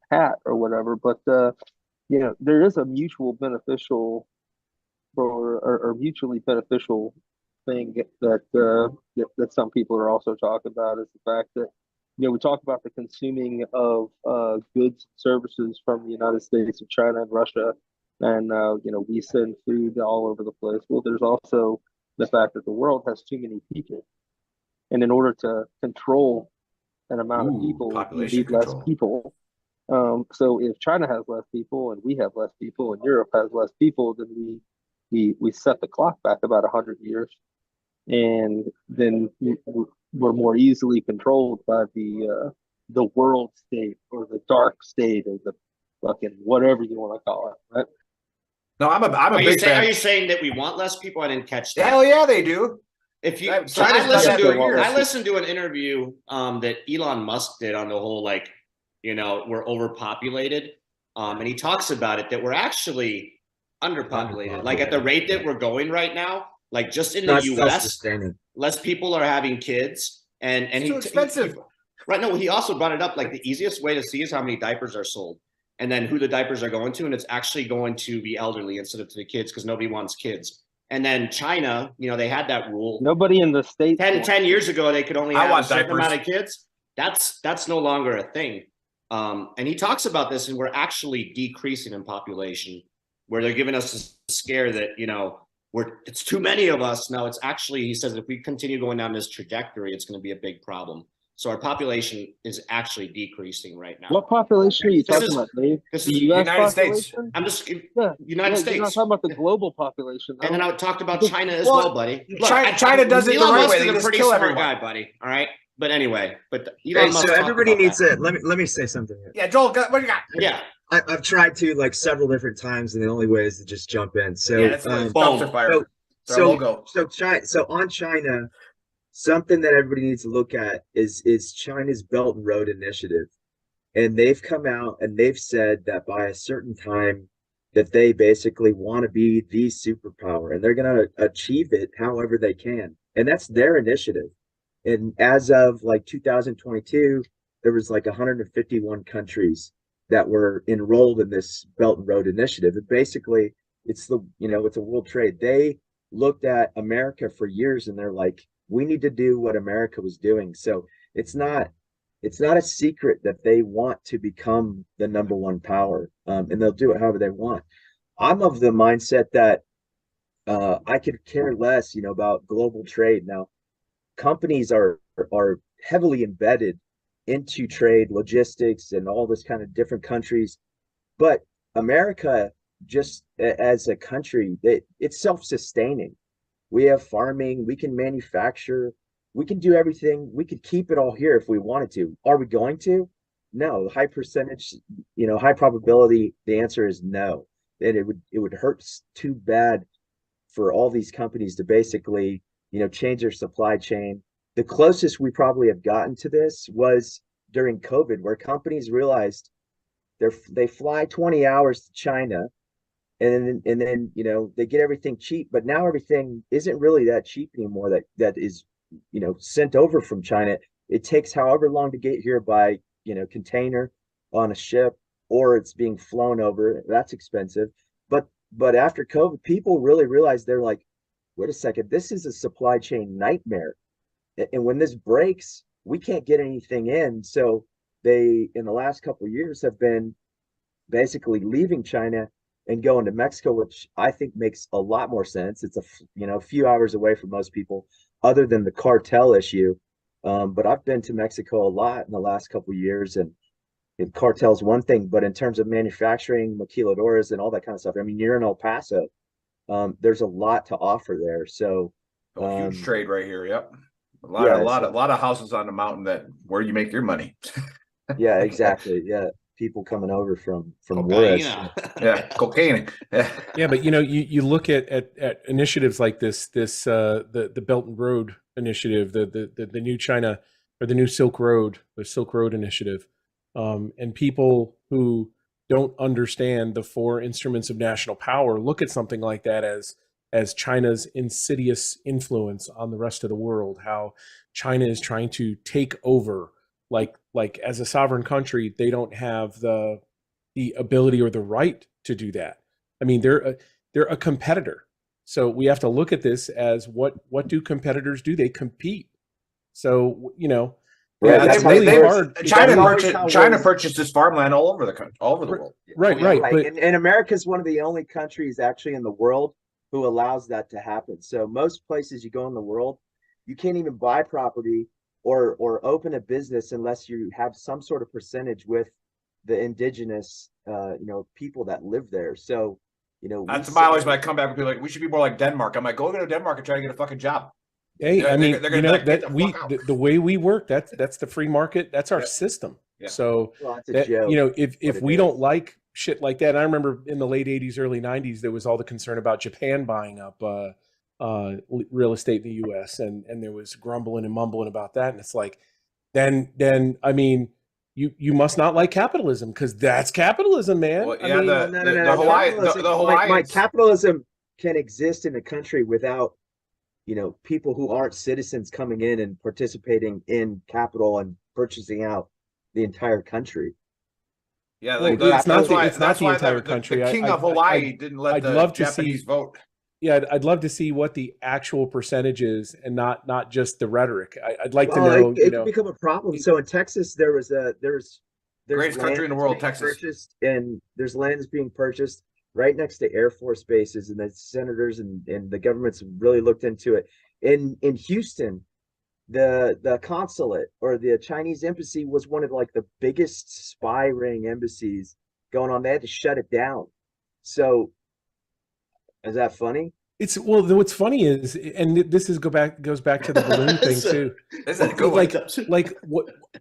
hat or whatever, but there is a mutual beneficial or mutually beneficial thing that some people are also talking about, is the fact that we talk about the consuming of goods and services from the United States and China and Russia, and we send food all over the place. Well, there's also the fact that the world has too many people. And in order to control an amount of people, you need less people. So if China has less people and we have less people and Europe has less people, then we set the clock back about 100 years. And then we're more easily controlled by the world state or the dark state or the fucking whatever you want to call it, right? No, I'm a big fan. Are you saying that we want less people? I didn't catch that. Hell yeah, they do. If you, so I listened to an interview that Elon Musk did on the whole, we're overpopulated, and he talks about it that we're actually underpopulated. Like at the rate that we're going right now, like just in the U.S., less people are having kids, and it's too expensive. Right? No, he also brought it up. Like the easiest way to see is how many diapers are sold, and then who the diapers are going to, and it's actually going to be elderly instead of to the kids because nobody wants kids. And then China, they had that rule. Nobody in the States. 10 years ago, they could only have a certain amount of kids. That's no longer a thing. And he talks about this, and we're actually decreasing in population, where they're giving us a scare that, it's too many of us. No, it's actually, he says, if we continue going down this trajectory, it's going to be a big problem. So our population is actually decreasing right now. What population are you talking about, Dave? This the is US United population? States. I'm just United States. You're not talking about the global population. And then I talked about China as well, buddy. Look, China does it the right way. They a just pretty kill smart everyone. guy, buddy. All right. But anyway, Elon Musk so everybody needs to let me say something here. Yeah, Joel, what do you got? Yeah. I've tried to several different times, and the only way is to just jump in. So yeah, that's dumpster fire. So on China, something that everybody needs to look at is China's Belt and Road Initiative. And they've come out and they've said that by a certain time that they basically want to be the superpower and they're going to achieve it however they can. And that's their initiative. And as of like 2022, there was like 151 countries that were enrolled in this Belt and Road Initiative. And basically, it's it's a world trade. They looked at America for years and they're like, we need to do what America was doing. So it's not a secret that they want to become the number one power, and they'll do it however they want. I'm of the mindset that I could care less, about global trade. Now, companies are heavily embedded into trade, logistics, and all this kind of different countries. But America, just as a country, it's self-sustaining. We have farming, we can manufacture, we can do everything. We could keep it all here if we wanted to. Are we going to? No. High percentage, high probability. The answer is no. And it would hurt too bad for all these companies to basically, change their supply chain. The closest we probably have gotten to this was during COVID, where companies realized they fly 20 hours to China, and then they get everything cheap, but now everything isn't really that cheap anymore. That is sent over from China. It takes however long to get here by container on a ship, or it's being flown over. That's expensive. But after COVID, people really realized, they're like, wait a second, this is a supply chain nightmare. And when this breaks, we can't get anything in. So they, in the last couple of years, have been basically leaving China and going to Mexico, which I think makes a lot more sense. It's a few hours away from most people, other than the cartel issue. But I've been to Mexico a lot in the last couple of years, and cartel's one thing, but in terms of manufacturing, maquiladoras and all that kind of stuff, I mean, you're in El Paso. There's a lot to offer there. So huge trade right here. Yep. A Yeah, lot of houses on the mountain that where you make your money. yeah, exactly. Yeah. People coming over from Cocaine. Juarez. Yeah, cocaine. Yeah, but you look at initiatives like this the Belt and Road Initiative, the new China or the new Silk Road Initiative, and people who don't understand the four instruments of national power look at something like that as China's insidious influence on the rest of the world, how China is trying to take over. Like as a sovereign country, they don't have the ability or the right to do that. I mean, they're a competitor. So we have to look at this as what do competitors do? They compete. So, Right. it's really hard. China purchases farmland all over the country, all over the world. Right. But and America is one of the only countries actually in the world who allows that to happen. So most places you go in the world, you can't even buy property or open a business unless you have some sort of percentage with the indigenous people that live there. So that's why always when I come back and be like, we should be more like Denmark. I'm like, go to Denmark and try to get a fucking job. Hey, I mean, the way we work, that's the free market. That's our system. Yeah. So that's a joke, if we don't like shit like that, I remember in the late 80s, early 90s, there was all the concern about Japan buying up real estate in the U.S. and there was grumbling and mumbling about that. And it's like, then I mean, you must not like capitalism, because that's capitalism, man. Well, I yeah, mean, the Hawaiian capitalism can exist in a country without people who aren't citizens coming in and participating in capital and purchasing out the entire country. Yeah, it's not the entire country. The king of Hawaii didn't let the Japanese vote. Yeah, I'd love to see what the actual percentage is, and not just the rhetoric. I'd like to know. It can become a problem. So in Texas, there's greatest country in the world, Texas, and there's lands being purchased right next to Air Force bases, and the senators and the government's really looked into it. In Houston, the consulate or the Chinese embassy was one of like the biggest spy ring embassies going on. They had to shut it down. So is that funny? What's funny is, and this goes back to the balloon thing too. Like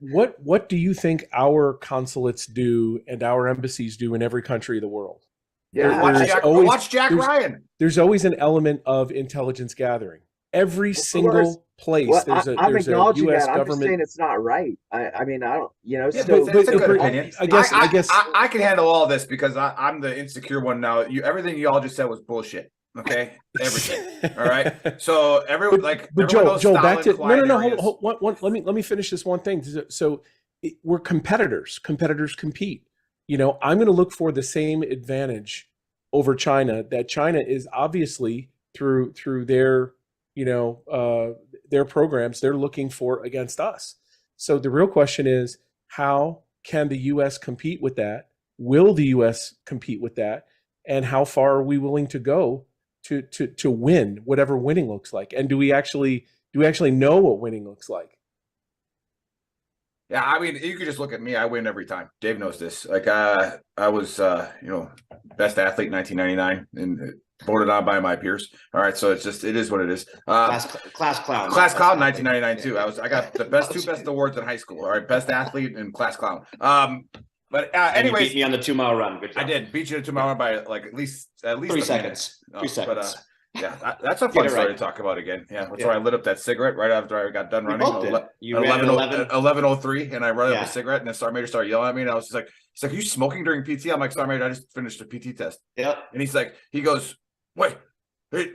what do you think our consulates do and our embassies do in every country of the world? Yeah, watch Jack Ryan. There's always an element of intelligence gathering. every Well, single place. Well, There's I'm a acknowledging U.S. that. I'm just saying government. it's not right. I mean, I don't, you know, Yeah, so it's a good opinion. I guess I can handle all this because I'm the insecure one now. Everything you all just said was bullshit. Okay, everything. All right. So everyone But everyone Joel, knows back to Stalin, no. quiet areas. Let me finish this one thing. So we're competitors. Competitors compete. You know, I'm going to look for the same advantage over China that China is obviously through their their programs they're looking for against us. So the real question is, how can the U.S. compete with that? Will the U.S. compete with that? And how far are we willing to go to win, whatever winning looks like? And do we actually know what winning looks like? Yeah, I mean, you could just look at me. I win every time. Dave knows this. Like, I was, best athlete in 1999 and voted on by my peers. All right, so it is what it is. Class clown. Class clown, 1999 too. I got the two best awards in high school. All right, best athlete and class clown. But anyways, you beat me on the 2-mile run. Good job. I did beat you in a 2-mile run by like at least 3 seconds. 3 seconds. But yeah, that's a fun story to talk about again. Yeah, that's where I lit up that cigarette right after I got done running. 11:03, and I ran up a cigarette, and the sergeant major started yelling at me, and I was just like, he's like, "Are you smoking during PT?" I'm like, "Sergeant major, I just finished a PT test." Yeah. And he goes, "Wait, hey,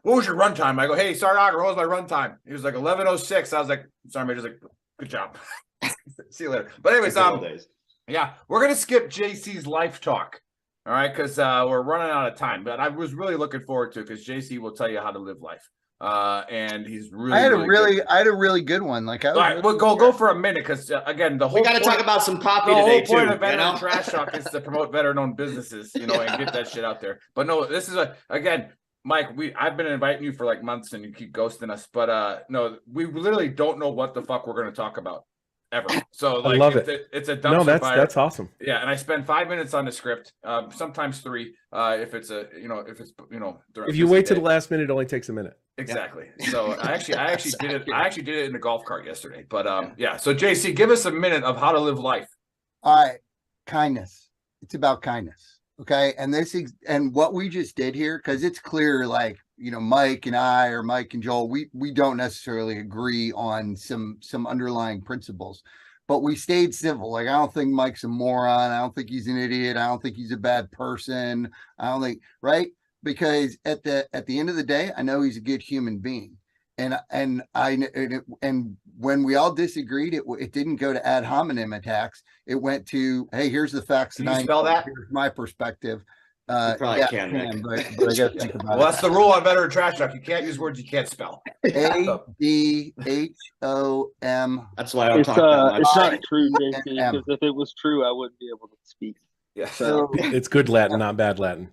what was your run time?" I go, "Hey, Sergeant Auger, what was my run time?" He was like 11:06. I was like, Sergeant major's like, "Good job." See you later. But anyways, yeah, we're gonna skip JC's life talk. All right, because we're running out of time, but I was really looking forward to it because JC will tell you how to live life, and he's really. I had a really good one. Like, all right, we'll go for a minute because again, the whole we got to talk about some coffee today too. The whole point too, of Veteran Trash Talk is to promote veteran-owned businesses, and get that shit out there. But no, this is again, Mike. I've been inviting you for like months, and you keep ghosting us. But no, we literally don't know what the fuck we're going to talk about. Ever. So like, I love it. It's a dumpster fire. That's awesome. Yeah, and I spend 5 minutes on the script, sometimes 3. If it's if you wait to the last minute, it only takes a minute. Exactly. Yeah. So I actually did it. I actually did it in the golf cart yesterday. But yeah. So JC, give us a minute of how to live life. All right, kindness. It's about kindness. Okay, and what we just did here, because it's clear, like, Mike and I, or Mike and Joel, we don't necessarily agree on some underlying principles, but we stayed civil. Like, I don't think Mike's a moron. I don't think he's an idiot. I don't think he's a bad person. I don't think, right? Because at the end of the day, I know he's a good human being. And when we all disagreed, it didn't go to ad hominem attacks. It went to, hey, here's the facts. Can you spell that? Here's my perspective. You probably can, but I got to think about it. Well, that's the rule on Veteran Trash Talk. You can't use words you can't spell. ADHOM. That's why I don't talk that much. It's not true, JC, because if it was true, I wouldn't be able to speak. Yeah. So it's good Latin, not bad Latin.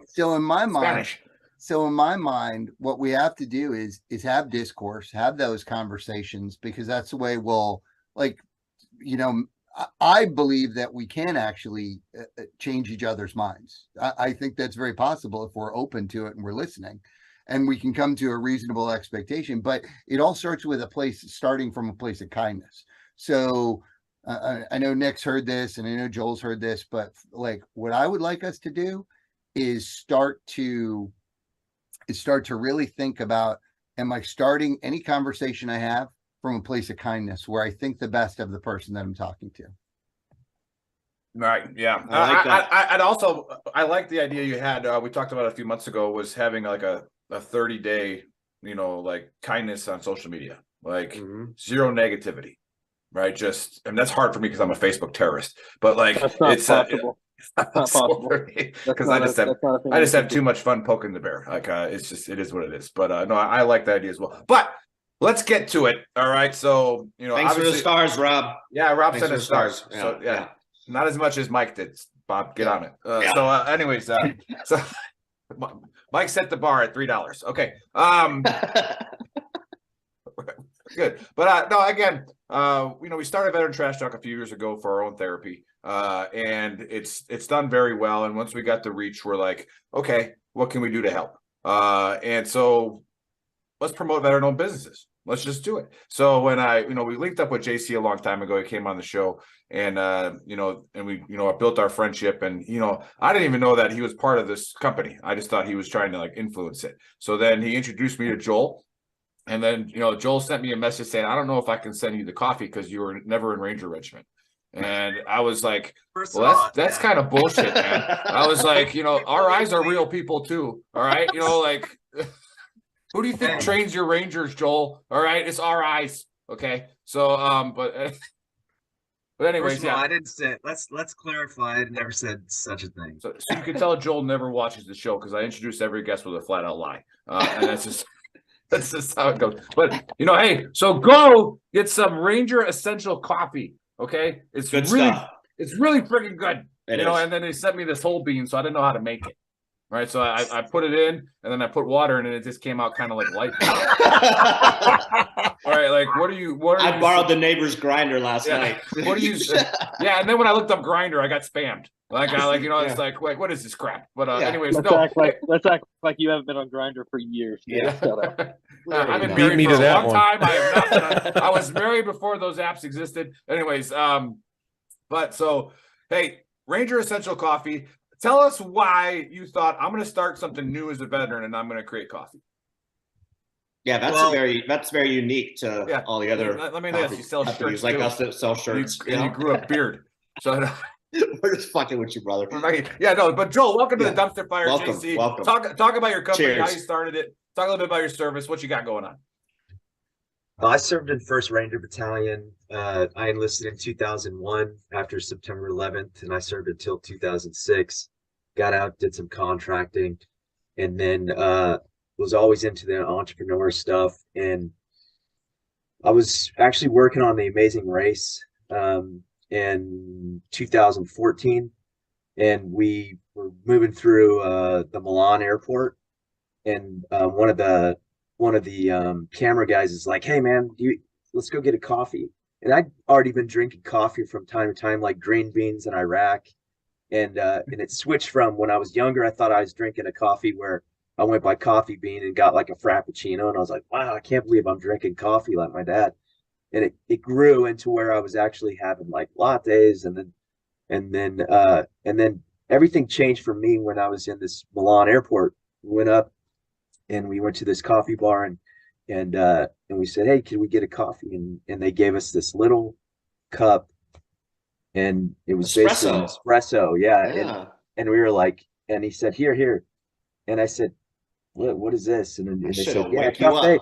So in my mind, Spanish. So in my mind, what we have to do is have discourse, have those conversations, because that's the way we'll, like, I believe that we can actually change each other's minds. I think that's very possible if we're open to it and we're listening, and we can come to a reasonable expectation. But it all starts with starting from a place of kindness. So I know Nick's heard this, and I know Joel's heard this, but like, what I would like us to do is start to really think about, am I starting any conversation I have from a place of kindness where I think the best of the person that I'm talking to? Right. Yeah. I like that. I like the idea you had. We talked about a few months ago, was having like a 30-day, like kindness on social media, like zero negativity. Right. That's hard for me because I'm a Facebook terrorist, but like, it's possible. It's not possible because I just have too much fun poking the bear. Like, it is what it is. But no, I like that idea as well. But let's get to it. All right. So, thanks for the stars, Rob. Yeah, Rob sent us stars. Yeah, so yeah, not as much as Mike did. Bob, get on it. So, anyways, so Mike set the bar at $3. Okay. Good. But no, again, we started Veteran Trash Talk a few years ago for our own therapy. And it's done very well. And once we got the reach, we're like, okay, what can we do to help? And so let's promote veteran-owned businesses. Let's just do it. So when we linked up with JC a long time ago, he came on the show, and and we, built our friendship, and I didn't even know that he was part of this company. I just thought he was trying to like influence it. So then he introduced me to Joel, and then Joel sent me a message saying, I don't know if I can send you the coffee because you were never in Ranger Regiment. And I was like, well, that's kind of bullshit, man. I was like, our eyes are real people too. All right. Like, who do you think trains your Rangers, Joel? All right. It's our eyes. Okay. So, but anyways, First of all, I didn't say, let's clarify. I never said such a thing. So you can tell Joel never watches the show because I introduce every guest with a flat out lie. And that's just how it goes. But hey, so go get some Ranger Essential coffee. Okay, it's good really stuff. It's really freaking good. It is. And then they sent me this whole bean, so I didn't know how to make it. Right, so I put it in, and then I put water in, and it just came out kind of like light. All right, like what are you? I borrowed the neighbor's grinder last night. What are you? Yeah, and then when I looked up grinder, I got spammed. It's like what is this crap? But anyways, let's act like you haven't been on Grinder for years. Yeah, I've been married for a long time. I have not. I was married before those apps existed. Anyways, but so hey, Ranger Essential Coffee. Tell us why you thought I'm going to start something new as a veteran and I'm going to create coffee. Yeah, that's very unique to all the other. Let me ask you, sell shirts like us that sell shirts. You grew a beard, so we're just fucking with you, brother. Yeah, no, but Joel, welcome to the Dumpster Fire, welcome, JC. Welcome. Talk about your company, Cheers. how you started it. Talk a little bit about your service, what you got going on. I served in 1st Ranger Battalion. I enlisted in 2001 after September 11th, and I served until 2006. Got out, did some contracting, and then was always into the entrepreneur stuff. And I was actually working on The Amazing Race in 2014, and we were moving through the Milan airport, and one of the camera guys is like, "Hey man, let's go get a coffee." And I'd already been drinking coffee from time to time, like green beans in Iraq. And it switched from when I was younger, I thought I was drinking a coffee where I went by Coffee Bean and got like a Frappuccino. And I was like, wow, I can't believe I'm drinking coffee like my dad. And it grew into where I was actually having like lattes. And then everything changed for me when I was in this Milan airport. We went up and we went to this coffee bar and we said, hey, can we get a coffee? And they gave us this little cup. And it was basically espresso, yeah. And we were like, and he said, here. And I said, what is this? And they said, yeah, cafe.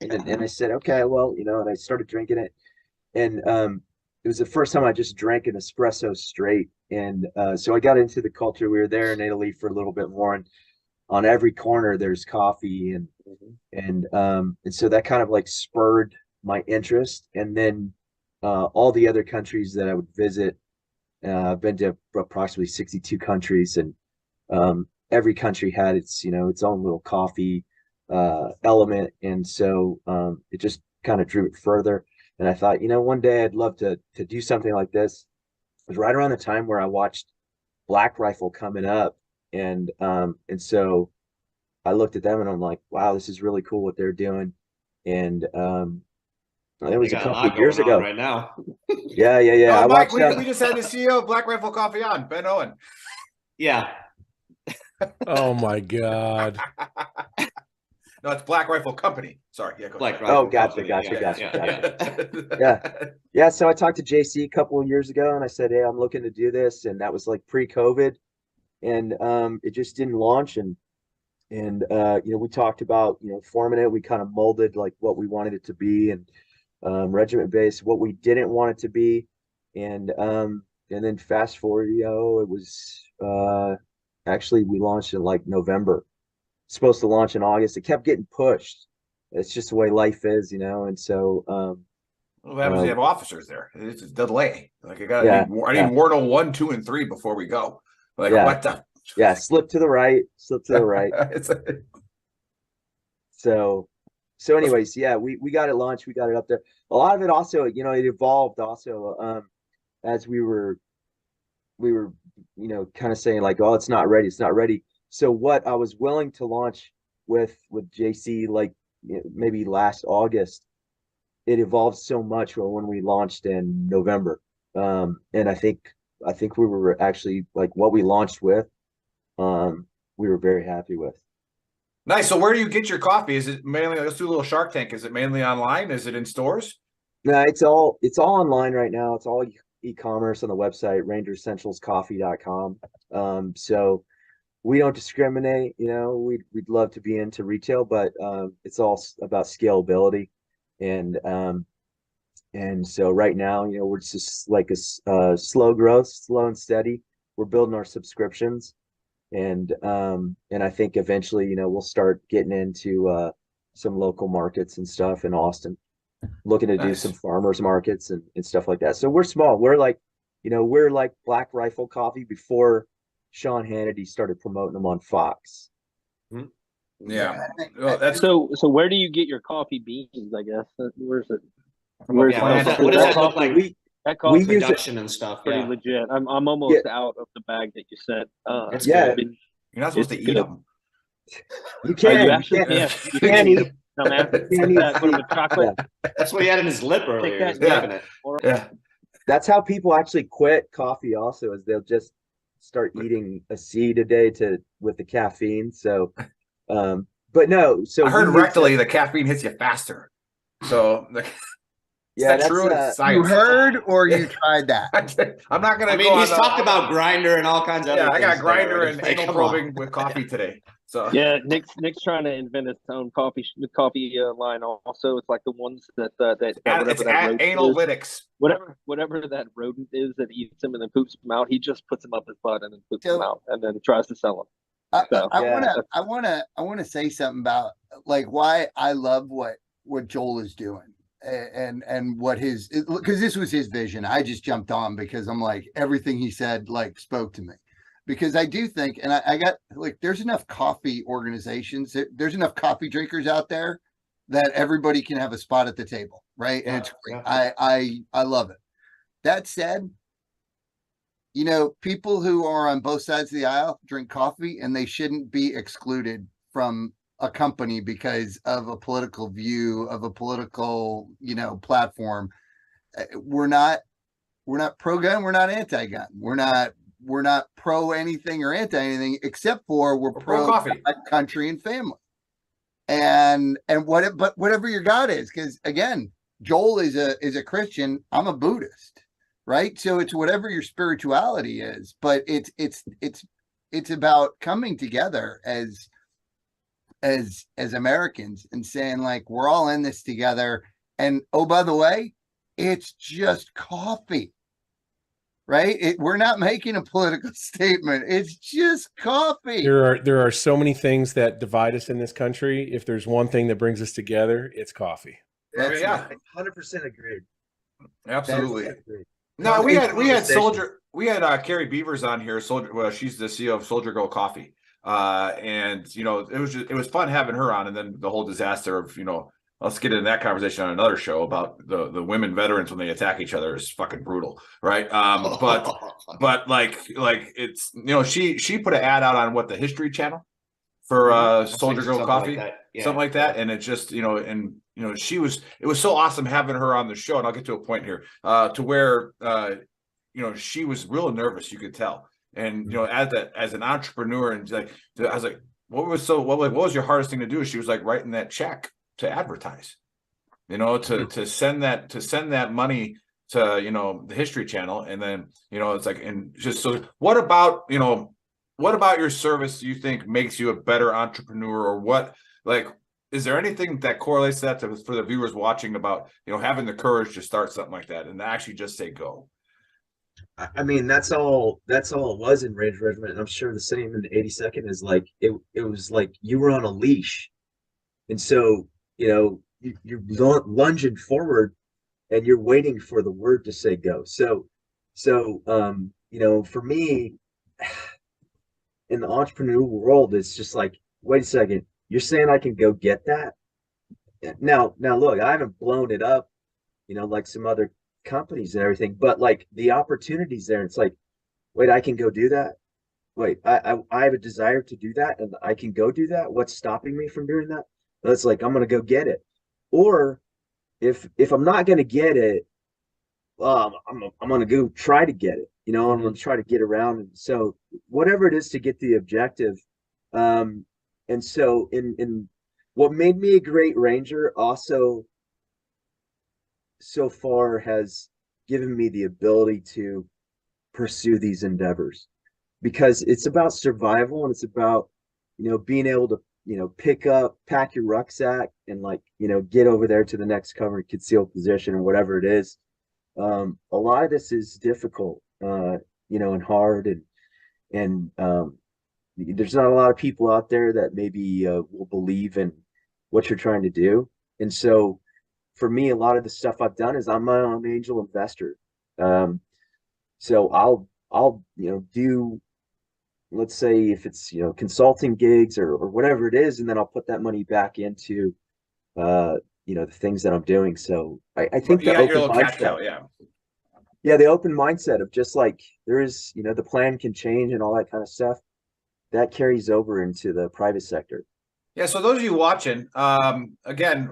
And I said, okay, well, and I started drinking it. And it was the first time I just drank an espresso straight. And so I got into the culture. We were there in Italy for a little bit more. And on every corner, there's coffee. And so that kind of like spurred my interest. And then all the other countries that I would visit, I've been to approximately 62 countries, and every country had its own little coffee element, and so it just kind of drew it further. And I thought, one day I'd love to do something like this. It was right around the time where I watched Black Rifle coming up, and so I looked at them and I'm like, wow, this is really cool what they're doing, and it was a couple of years ago. Right now. Yeah. No, Mike, we just had the CEO of Black Rifle Coffee on, Ben Owen. Yeah. Oh my God. No, it's Black Rifle Company. Sorry. Yeah, Black Rifle. Oh, gotcha. Yeah. So I talked to JC a couple of years ago, and I said, hey, I'm looking to do this, and that was like pre-COVID, and it just didn't launch. And we talked about forming it. We kind of molded like what we wanted it to be, and regiment based, what we didn't want it to be, and then fast forward, it was actually we launched in like November. It's supposed to launch in August. It kept getting pushed. It's just the way life is, and so well, that was you have officers there. It's a delay. Like I need Warno 1, 2, and 3 before we go. Like what the slip to the right. So anyways, we got it launched, we got it up there. A lot of it also, it evolved also as we were kind of saying like, oh, it's not ready. So what I was willing to launch with JC, like maybe last August, it evolved so much when we launched in November. And I think we were actually like what we launched with, we were very happy with. Nice. So where do you get your coffee? Is it mainly, let's do a little Shark Tank. Is it mainly online? Is it in stores? No, it's all online right now. It's all e-commerce on the website, rangeressentialscoffee.com. So we don't discriminate, we'd love to be into retail, but it's all about scalability. And so right now, we're just like a slow growth, slow and steady. We're building our subscriptions, and I think eventually, we'll start getting into some local markets and stuff in Austin, looking to do some farmers markets and stuff like that. So we're small. We're like, we're like Black Rifle Coffee before Sean Hannity started promoting them on Fox. Yeah. So where do you get your coffee beans? I guess where's it? What does that look like? That coffee production and stuff. Pretty legit. I'm almost out of the bag that you sent. You're not supposed to eat them. You can. You can eat them. No, man. Put them with chocolate. That's what he had in his lip earlier. Yeah. That's how people actually quit coffee. Also, is they'll just start eating a seed a day with the caffeine. So, but no. So I heard rectally the caffeine hits you faster. So. Yeah, that's true. You heard or you tried that? I'm not gonna. He's talked about Grinder and all kinds of. Yeah, other I got things Grinder there. and anal probing with coffee today. So yeah, Nick's trying to invent his own coffee line. Also, it's like the ones that it's at analytics. Whatever that rodent is that eats them and then poops them out, he just puts them up his butt and then poops them out and then tries to sell them. I want to say something about like why I love what Joel is doing. And what because this was his vision. I just jumped on because I'm like, everything he said like spoke to me, because I do think, and I got like, there's enough coffee organizations, there's enough coffee drinkers out there that everybody can have a spot at the table, right? And it's great. I love it. That said, people who are on both sides of the aisle drink coffee, and they shouldn't be excluded from a company because of a political view, of a political, platform. We're not pro-gun, we're not anti-gun, we're not pro anything or anti anything, except for we're pro coffee, country and family, and whatever your God is, because again, Joel is a Christian, I'm a Buddhist, right? So it's whatever your spirituality is, but it's about coming together as Americans and saying like, we're all in this together. And oh, by the way, it's just coffee, right? We're not making a political statement. It's just coffee. There are so many things that divide us in this country. If there's one thing that brings us together, it's coffee. That's 100% agreed. Absolutely. No, we had Carrie Beavers on here. She's the CEO of Soldier Girl Coffee. And it was fun having her on, and then the whole disaster of let's get into that conversation on another show about the women veterans when they attack each other is fucking brutal, right? But like it's she put an ad out on the History Channel for Soldier Girl Coffee, something like that, and it just it was so awesome having her on the show, and I'll get to a point here to where she was real nervous, you could tell. And as an entrepreneur, and I was like, what was your hardest thing to do? She was like, writing that check to advertise, to send that money to the History Channel, and then it's like, and just so what about your service do you think makes you a better entrepreneur, or what, like, is there anything that correlates that for the viewers watching about having the courage to start something like that and actually just say go? I mean, that's all it was in Ranger Regiment. And I'm sure the same in the 82nd is like, it was like you were on a leash. And so, you're lunging forward and you're waiting for the word to say go. So, for me, in the entrepreneurial world, it's just like, wait a second, you're saying I can go get that? Now look, I haven't blown it up, like some other companies and everything, but like the opportunities there, it's like, wait, I can go do that. Wait, I have a desire to do that, and I can go do that. What's stopping me from doing that? It's like, I'm going to go get it. Or if I'm not going to get it, I'm going to go try to get it. I'm going to try to get around. And so whatever it is to get the objective. And so in what made me a great ranger also so far has given me the ability to pursue these endeavors, because it's about survival, and it's about, being able to, pack your rucksack and, like, get over there to the next cover and concealed position or whatever it is. A lot of this is difficult, and hard, and there's not a lot of people out there that maybe will believe in what you're trying to do. And so for me, a lot of the stuff I've done is I'm my own angel investor. So I'll do, let's say, if it's consulting gigs or whatever it is, and then I'll put that money back into the things that I'm doing. So I think you the got your open little cash mindset, cow, yeah. yeah, the open mindset of just like there is, the plan can change and all that kind of stuff, that carries over into the private sector. Yeah, so those of you watching, again,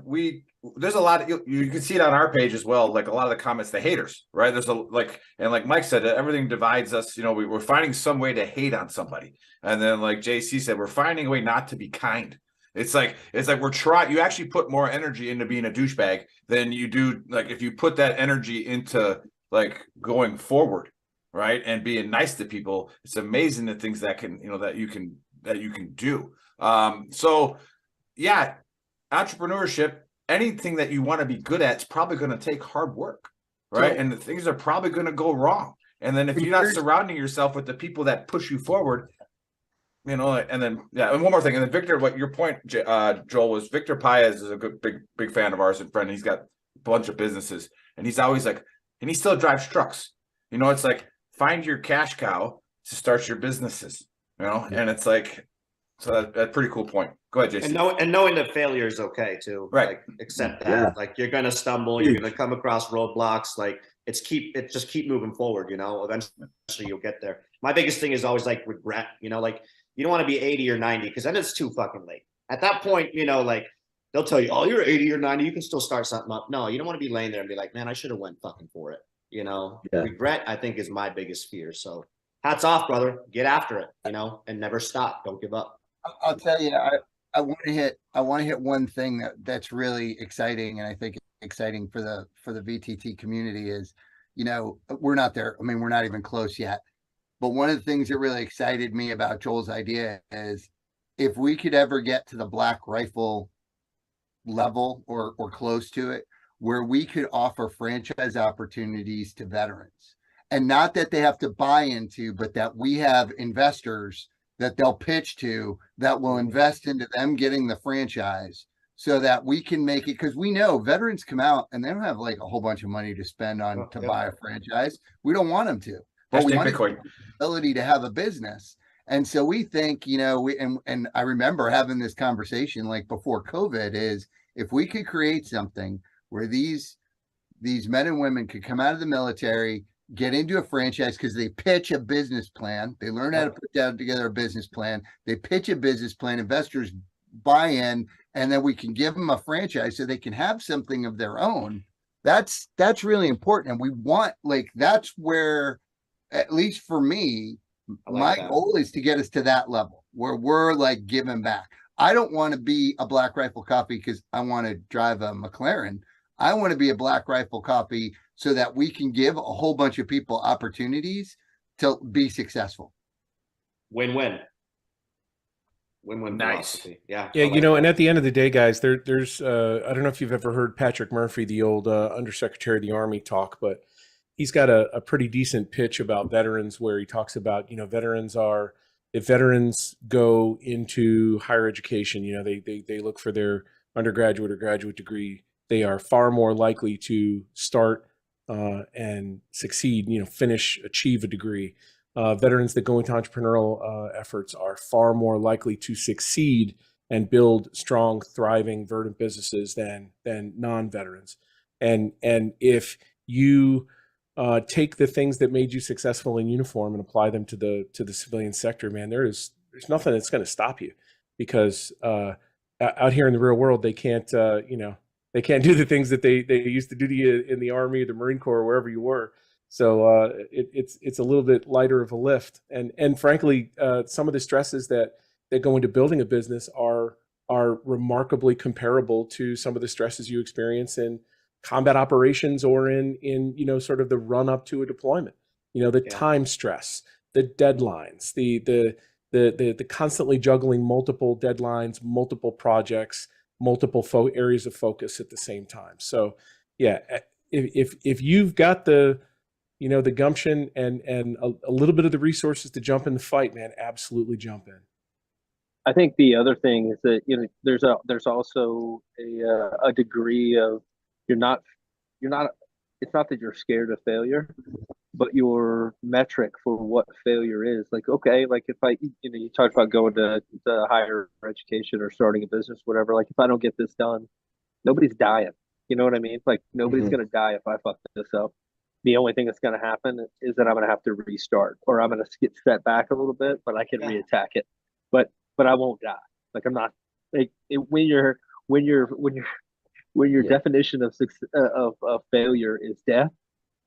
there's a lot of, you can see it on our page as well, like a lot of the comments, the haters, right? There's like Mike said, everything divides us. We're finding some way to hate on somebody. And then like JC said, we're finding a way not to be kind. It's like you actually put more energy into being a douchebag than you do, like, if you put that energy into like going forward, right? And being nice to people. It's amazing the things that you can do. So yeah, entrepreneurship, anything that you want to be good at, it's probably going to take hard work, right? And the things are probably going to go wrong. And then if you're not surrounding yourself with the people that push you forward, and then, yeah. And one more thing. And then Victor, what your point, Joel, was Victor Paez is a good, big fan of ours and friend. He's got a bunch of businesses, and he's always like, and he still drives trucks. It's like, find your cash cow to start your businesses, and it's like, so that's a pretty cool point. Go ahead, Jason. And knowing that failure is okay too. Right. Like, accept that. Yeah. Like, you're gonna stumble, you're gonna come across roadblocks. Like, just keep moving forward. Eventually you'll get there. My biggest thing is always like regret. Like, you don't want to be 80 or 90, because then it's too fucking late. At that point, like, they'll tell you, oh, you're 80 or 90, you can still start something up. No, you don't want to be laying there and be like, man, I should have went fucking for it. Yeah. Regret, I think, is my biggest fear. So hats off, brother. Get after it, and never stop. Don't give up. I'll tell you, I want to hit one thing that's really exciting, and I think exciting for the VTT community is, we're not there. I mean, we're not even close yet. But one of the things that really excited me about Joel's idea is, if we could ever get to the black rifle level or close to it, where we could offer franchise opportunities to veterans, and not that they have to buy into, but that we have investors that they'll pitch to that will invest into them getting the franchise, so that we can make it, because we know veterans come out and they don't have like a whole bunch of money to spend on to buy a franchise. We don't want them to, but we want the ability to have a business. And so we think, and I remember having this conversation like before COVID, is if we could create something where these men and women could come out of the military, get into a franchise, because they pitch a business plan. They learn how to put together a business plan. They pitch a business plan, investors buy in, and then we can give them a franchise so they can have something of their own. That's really important. And we want, like, that's where, at least for me, my goal is to get us to that level where we're like giving back. I don't want to be a Black Rifle Coffee because I want to drive a McLaren. I want to be a Black Rifle Coffee so that we can give a whole bunch of people opportunities to be successful. Win-win. Win-win. Nice. Philosophy. Yeah. Yeah, and at the end of the day, guys, there's I don't know if you've ever heard Patrick Murphy, the old Undersecretary of the Army, talk, but he's got a pretty decent pitch about veterans, where he talks about, if veterans go into higher education, they look for their undergraduate or graduate degree, they are far more likely to start and succeed, achieve a degree. Veterans that go into entrepreneurial efforts are far more likely to succeed and build strong, thriving, verdant businesses than non-veterans. And if you take the things that made you successful in uniform and apply them to the civilian sector, man, there's nothing that's going to stop you, because out here in the real world, they can't, they can't do the things that they used to do to you in the Army or the Marine Corps or wherever you were. So it's a little bit lighter of a lift. And frankly, some of the stresses that go into building a business are remarkably comparable to some of the stresses you experience in combat operations or in sort of the run up to a deployment. The time stress, the deadlines, the constantly juggling multiple deadlines, multiple projects, multiple areas of focus at the same time. So yeah, if you've got the gumption and a little bit of the resources to jump in the fight, man, absolutely jump in. I think the other thing is that there's also a degree of you're not it's not that you're scared of failure, but your metric for what failure is. Like, okay, like if you talked about going to higher education or starting a business, whatever. Like if I don't get this done, nobody's dying. You know what I mean? Like nobody's gonna die if I fuck this up. The only thing that's gonna happen is that I'm gonna have to restart, or I'm gonna get set back a little bit, but I can reattack it. But I won't die. Like I'm not like when your definition of success, of failure is death,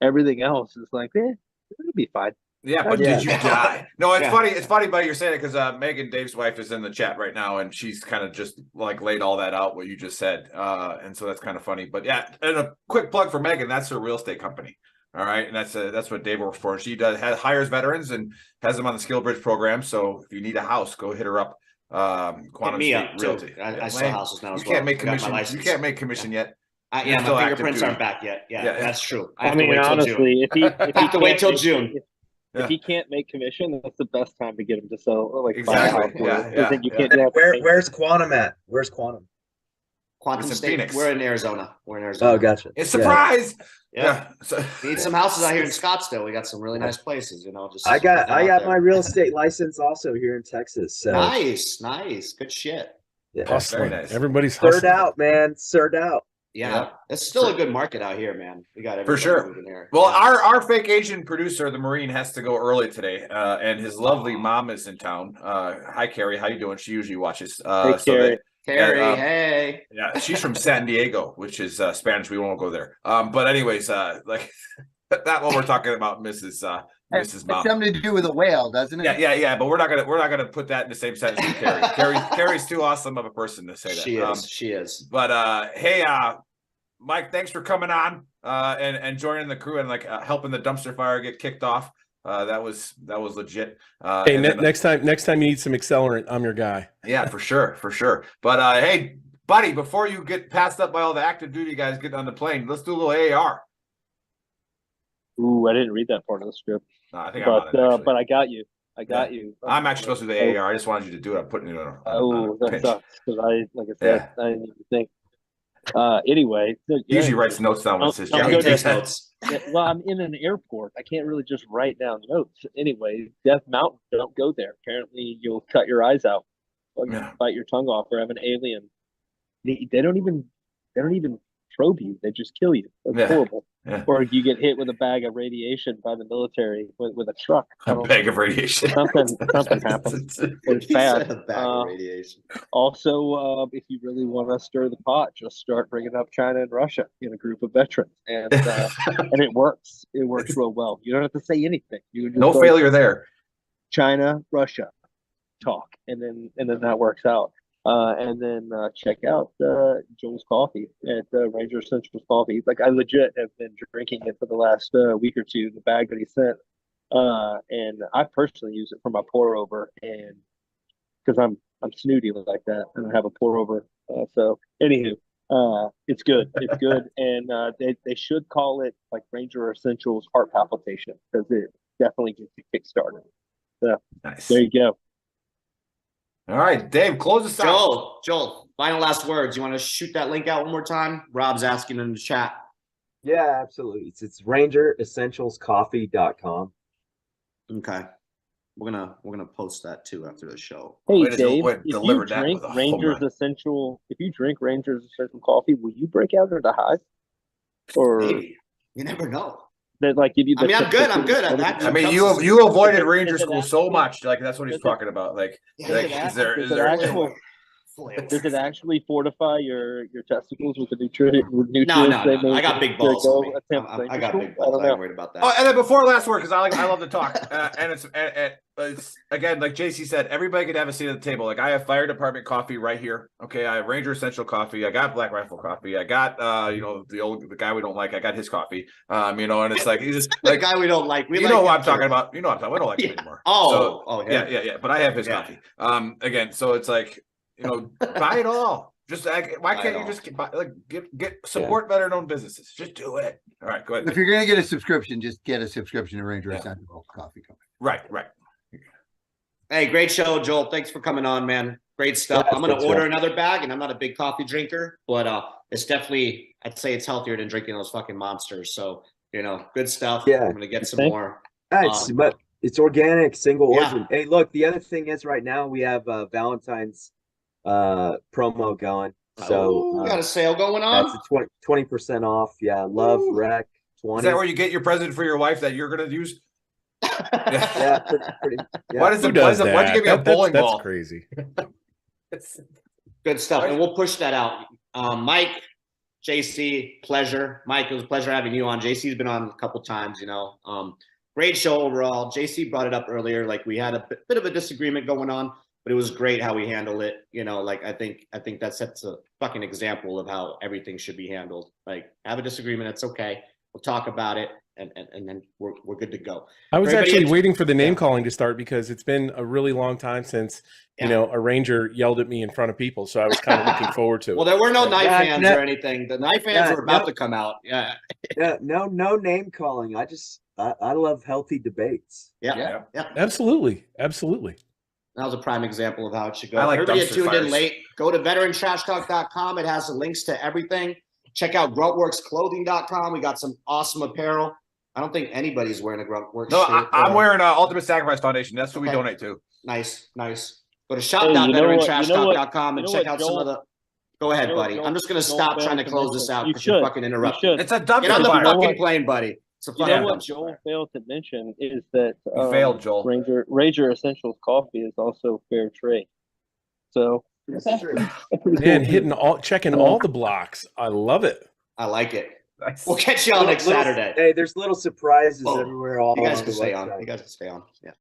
everything else is like, it'll be fine. Yeah, but did you die? No, it's funny. It's funny, buddy, you're saying it because Megan, Dave's wife, is in the chat right now, and she's kind of just like laid all that out what you just said, and so that's kind of funny. But yeah, and a quick plug for Megan. That's her real estate company. All right, and that's what Dave works for. She hires veterans and has them on the Skill Bridge program. So if you need a house, go hit her up. Quantum State Realty. I sell houses now. You can't make commission. You can't make commission yet. My fingerprints aren't back yet. Yeah, that's true. I mean, honestly, if he have to wait till June. If he can't make commission, that's the best time to get him to sell. Like exactly. I think you can't do that. Where's Quantum at? Where's Quantum? Quantum State. Phoenix. We're in Arizona. Oh, gotcha. It's surprise. Yeah. So, need some houses out here in Scottsdale. We got some really nice places. Just I got my real estate license also here in Texas. So nice. Good shit. Yeah, very nice. Everybody's served out, man. Served out. Yeah, it's still a good market out here, man. We got everybody for sure. moving there. Well, our fake Asian producer, the Marine, has to go early today, and his lovely mom is in town. Hi, Carrie. How you doing? She usually watches. Hey, Carrie. Carrie, hey. Yeah, she's from San Diego, which is Spanish. We won't go there. But anyways, like that one we're talking about, Mrs. Mom. It's something to do with a whale, doesn't it? Yeah. But we're not gonna put that in the same sentence with Carrie. Carrie's too awesome of a person to say that. She is. But hey, Mike, thanks for coming on and joining the crew and like helping the dumpster fire get kicked off. That was legit. Hey, next time you need some accelerant, I'm your guy. Yeah, for sure. But hey, buddy, before you get passed up by all the active duty guys getting on the plane, let's do a little AAR. Ooh, I didn't read that part of the script. No, I think but I got you. I'm actually supposed to do the AAR. I just wanted you to do it. I'm putting it on. That sucks because I didn't even think. Anyway, he usually writes notes down with his job. He takes notes. Well, I'm in an airport. I can't really just write down notes. Anyway, Death Mountain, don't go there. Apparently, you'll cut your eyes out, or bite your tongue off, or have an alien. They don't even probe you. They just kill you. That's horrible. Yeah. Or you get hit with a bag of radiation by the military with a truck. A bag of radiation. Something happens. It's bad. A bag of radiation. Also, if you really want to stir the pot, just start bringing up China and Russia in a group of veterans, and it works. It works real well. You don't have to say anything. No failure there. China, Russia, talk, and then that works out. And then check out Joel's coffee at Ranger Essentials Coffee. Like I legit have been drinking it for the last week or two. The bag that he sent, and I personally use it for my pour over, and because I'm snooty like that, and I have a pour over. So anywho, it's good. It's good, and they should call it like Ranger Essentials Heart Palpitation because it definitely gets you kick-started. So nice. There you go. All right, Dave, close us out. Joel, final last words. You want to shoot that link out one more time? Rob's asking in the chat. Yeah, absolutely. It's rangeressentialscoffee.com. Okay. We're gonna post that too after the show. Hey Dave, if you drink Rangers Essential coffee, will you break out into hives? Or maybe. You never know. That like give you. I'm good. I mean, you avoided Ranger School so much. Like that's what he's talking about. Like, is there Does it actually fortify your testicles with the nutrients? No. I got big balls. I got big balls. I ain't worried about that. Oh, and then before last word, because I love to talk, and it's again, like JC said, everybody could have a seat at the table. Like I have fire department coffee right here. Okay, I have Ranger Essential coffee. I got Black Rifle coffee. I got the guy we don't like. I got his coffee. And it's like he's just the guy we don't like. What I'm talking about. You know what I'm talking. We don't like him anymore. Yeah. But I have his coffee. Again, so it's like buy it all. Just why can't you just get support veteran-owned businesses? Just do it. All right, go ahead. If you're gonna get a subscription, just get a subscription to Ranger Essential Coffee Company. Right. Hey, great show, Joel. Thanks for coming on, man. Great stuff. I'm gonna order another bag, and I'm not a big coffee drinker, but it's definitely, I'd say it's healthier than drinking those fucking monsters. So good stuff. Yeah, I'm gonna get some more. But it's organic, single origin. Hey, look, the other thing is right now we have Valentine's promo going. So we got a sale going on. That's a 20% off. Yeah, love rec 20. Is that where you get your present for your wife that you're gonna use? Yeah, pretty. Yeah. Why'd you give me a bowling ball? That's crazy. Good stuff, and we'll push that out. Mike, JC, pleasure. Mike, it was a pleasure having you on. JC's been on a couple times. Great show overall. JC brought it up earlier. Like we had a bit of a disagreement going on, but it was great how we handled it. I think that sets a fucking example of how everything should be handled. Like have a disagreement, it's okay. We'll talk about it. And then we're good to go. I was actually waiting for the name calling to start because it's been a really long time since a Ranger yelled at me in front of people. So I was kind of looking forward to it. Well, there were no knife hands or anything. The knife hands were about to come out. Yeah. No name calling. I love healthy debates. Yeah. Absolutely. That was a prime example of how it should go. I like everybody that dumpster tuned in fires. late, go to veterantrashtalk.com. It has the links to everything. Check out gruntworksclothing.com. We got some awesome apparel. I don't think anybody's wearing a Gruntworks shirt. I'm wearing Ultimate Sacrifice Foundation. That's who we donate to. Nice. Go to shop.veterantrashtalk.com and check out some of the. Go ahead, buddy. I'm just going to stop trying to close this out because you're fucking interrupting. It's a dumpster Get on the fire. fucking plane, buddy. What Joel failed to mention is that you failed, Joel. Ranger Essentials coffee is also fair trade. So that's true. Man, checking all the blocks. I love it. I like it. We'll catch y'all next Saturday. Hey, there's little surprises everywhere. You guys can stay on. Yeah.